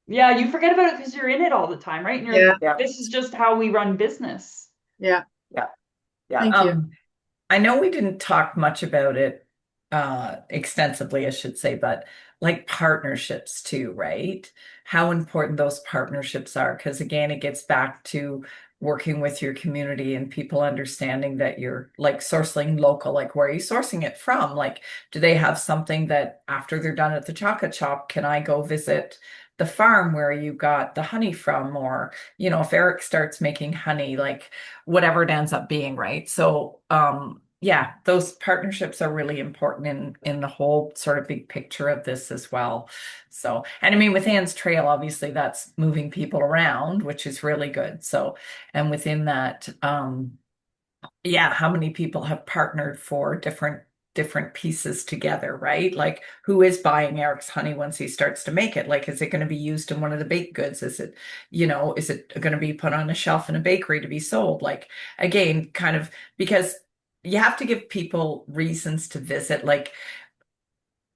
Yeah, you forget about it because you're in it all the time, right? And you're Yeah. like, Yeah. this is just how we run business. Yeah. Yeah. Yeah. Thank you. I know we didn't talk much about it extensively, I should say, but like partnerships too, right? How important those partnerships are, because again, it gets back to working with your community and people understanding that you're like sourcing local, like where are you sourcing it from? Like, do they have something that after they're done at the chocolate shop, can I go visit the farm where you got the honey from? Or, if Eric starts making honey, like whatever it ends up being, right? So, yeah, those partnerships are really important in the whole sort of big picture of this as well. So, and I mean, with Anne's Trail, obviously that's moving people around, which is really good. So, and within that, yeah, how many people have partnered for different pieces together, right? Like who is buying Eric's honey once he starts to make it? Like, is it going to be used in one of the baked goods? Is it, is it going to be put on a shelf in a bakery to be sold? Like, again, kind of because you have to give people reasons to visit, like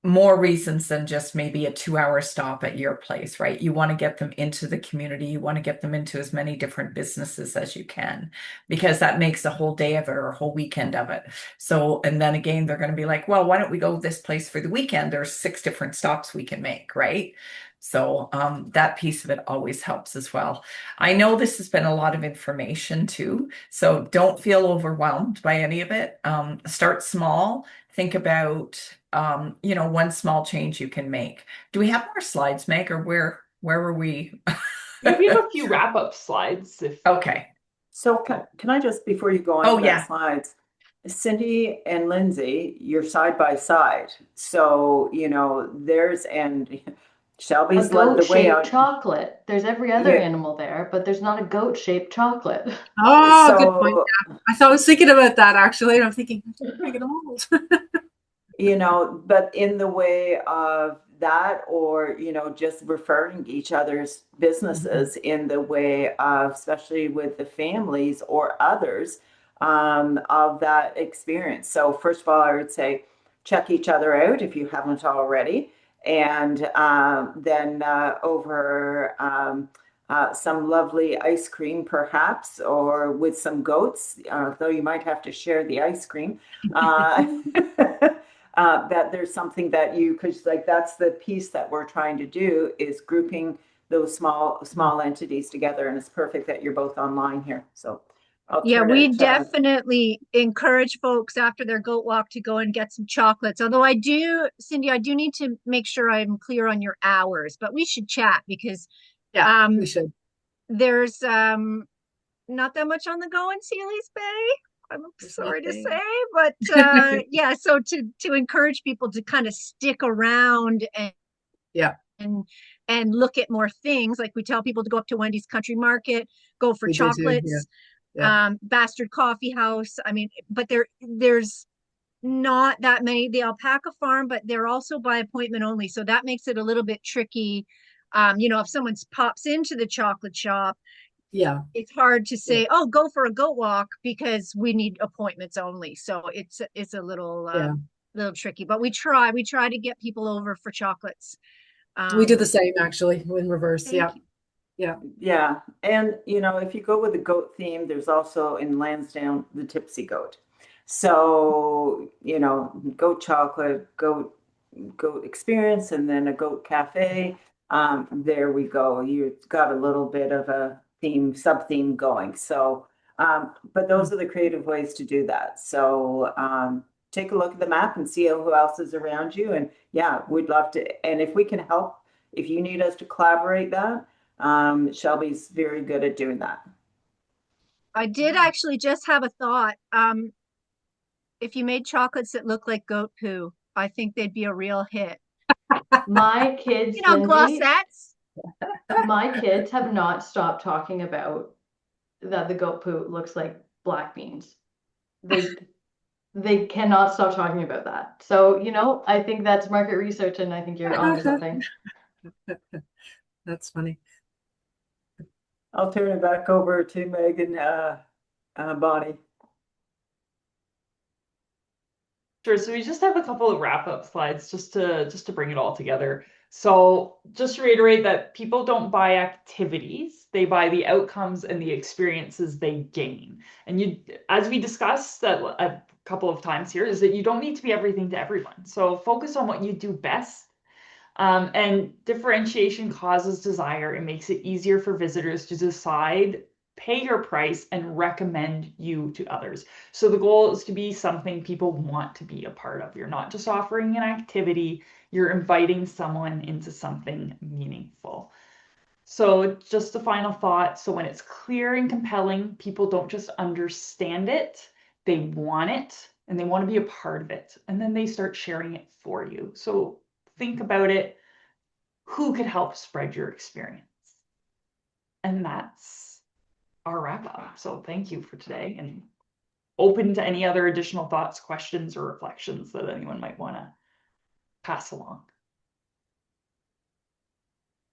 more reasons than just maybe a 2-hour stop at your place, right? You want to get them into the community. You want to get them into as many different businesses as you can, because that makes a whole day of it or a whole weekend of it. So, and then again, they're going to be like, well, why don't we go this place for the weekend? There's 6 different stops we can make, right? So that piece of it always helps as well. I know this has been a lot of information too, so don't feel overwhelmed by any of it. Start small. Think about one small change you can make. Do we have more slides, Meg, or where were we? Yeah, we have a few wrap-up slides if Okay. So can I just, before you go on Oh, to yeah. that slides, Cindy and Lindsay, you're side by side. So, and A Shelby's led the way goat-shaped on. chocolate. There's every other Yeah. animal there, but there's not a goat-shaped chocolate. Oh, good point. So, Yeah. I was thinking about that actually. And I'm thinking, I'm gonna get them old. but in the way of that, or, just referring each other's businesses in the way of, especially with the families or others, of that experience. So first of all, I would say check each other out if you haven't already. And then over some lovely ice cream, perhaps, or with some goats, though you might have to share the ice cream. That there's something that because like that's the piece that we're trying to do, is grouping those small entities together, and it's perfect that you're both online here. So Yeah, we definitely encourage folks after their goat walk to go and get some chocolates. Although Cindy, I do need to make sure I'm clear on your hours, but we should chat because We should. there's not that much on the go in Sealy's Bay. I'm sorry to say, but yeah, so to encourage people to kind of stick around and look at more things, like we tell people to go up to Wendy's Country Market, go for chocolates. Bastard Coffee House. I mean, but there's not that many. The Alpaca Farm, but they're also by appointment only, so that makes it a little bit tricky. If someone pops into the chocolate shop, it's hard to say, oh, go for a goat walk, because we need appointments only. So it's a little tricky, but we try to get people over for chocolates. We do the same, actually, in reverse. Thank you. Yeah. And, if you go with the goat theme, there's also in Lansdowne the Tipsy Goat. So, goat chocolate, goat experience, and then a goat cafe. There we go. You've got a little bit of a sub-theme going. So, but those are the creative ways to do that. So, take a look at the map and see who else is around you. And yeah, we'd love to. And if we can help, if you need us to collaborate that, Shelby's very good at doing that. I did actually just have a thought. If you made chocolates that look like goat poo, I think they'd be a real hit. My kids, Lindsay, glossettes. My kids have not stopped talking about that the goat poo looks like black beans. They cannot stop talking about that. So, I think that's market research, and I think you're onto something. That's funny. I'll turn it back over to Meg and Bonnie. Sure. So we just have a couple of wrap-up slides just to bring it all together. So just to reiterate that people don't buy activities, they buy the outcomes and the experiences they gain. And as we discussed a couple of times here, is that you don't need to be everything to everyone. So focus on what you do best. And differentiation causes desire. It makes it easier for visitors to decide, pay your price, and recommend you to others. So the goal is to be something people want to be a part of. You're not just offering an activity, you're inviting someone into something meaningful. So just a final thought. So when it's clear and compelling, people don't just understand it, they want it, and they want to be a part of it. And then they start sharing it for you. So think about it. Who could help spread your experience? And that's our wrap up. So thank you for today, and open to any other additional thoughts, questions, or reflections that anyone might want to pass along.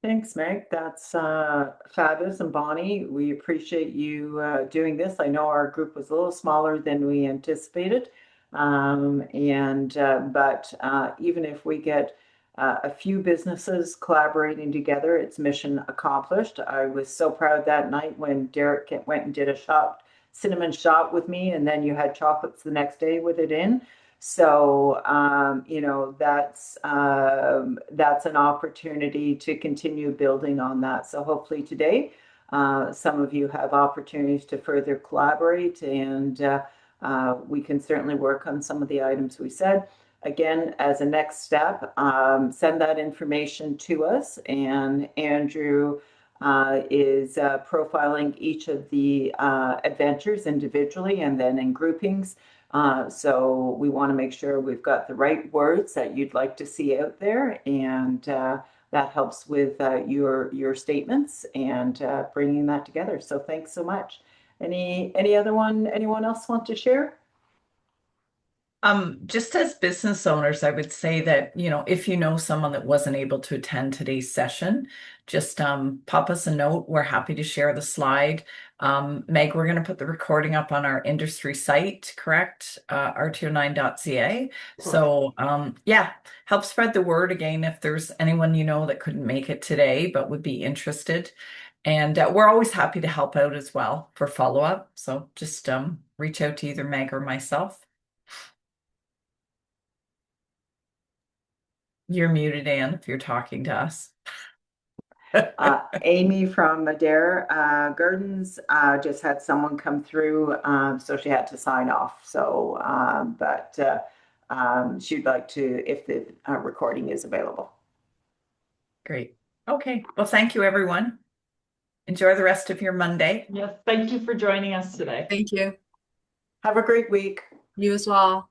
Thanks, Meg. That's fabulous. And Bonnie, we appreciate you doing this. I know our group was a little smaller than we anticipated. But even if we get a few businesses collaborating together, it's mission accomplished. I was so proud that night when Derek went and did a cinnamon shot with me, and then you had chocolates the next day with it in. So, that's an opportunity to continue building on that. So hopefully today, some of you have opportunities to further collaborate, and we can certainly work on some of the items we said. Again, as a next step, send that information to us, and Andrew is profiling each of the adventures individually and then in groupings. So we want to make sure we've got the right words that you'd like to see out there, and that helps with your statements and bringing that together. So thanks so much. Anyone else want to share? Just as business owners, I would say that, if you know someone that wasn't able to attend today's session, just pop us a note. We're happy to share the slide. Meg, we're going to put the recording up on our industry site, correct? rto9.ca. So help spread the word again if there's anyone that couldn't make it today but would be interested. And we're always happy to help out as well for follow-up. So just reach out to either Meg or myself. You're muted, Anne, if you're talking to us. Amy from Madera Gardens just had someone come through, so she had to sign off. So, she'd like to, if the recording is available. Great. Okay. Well, thank you, everyone. Enjoy the rest of your Monday. Yes, thank you for joining us today. Thank you. Have a great week. You as well.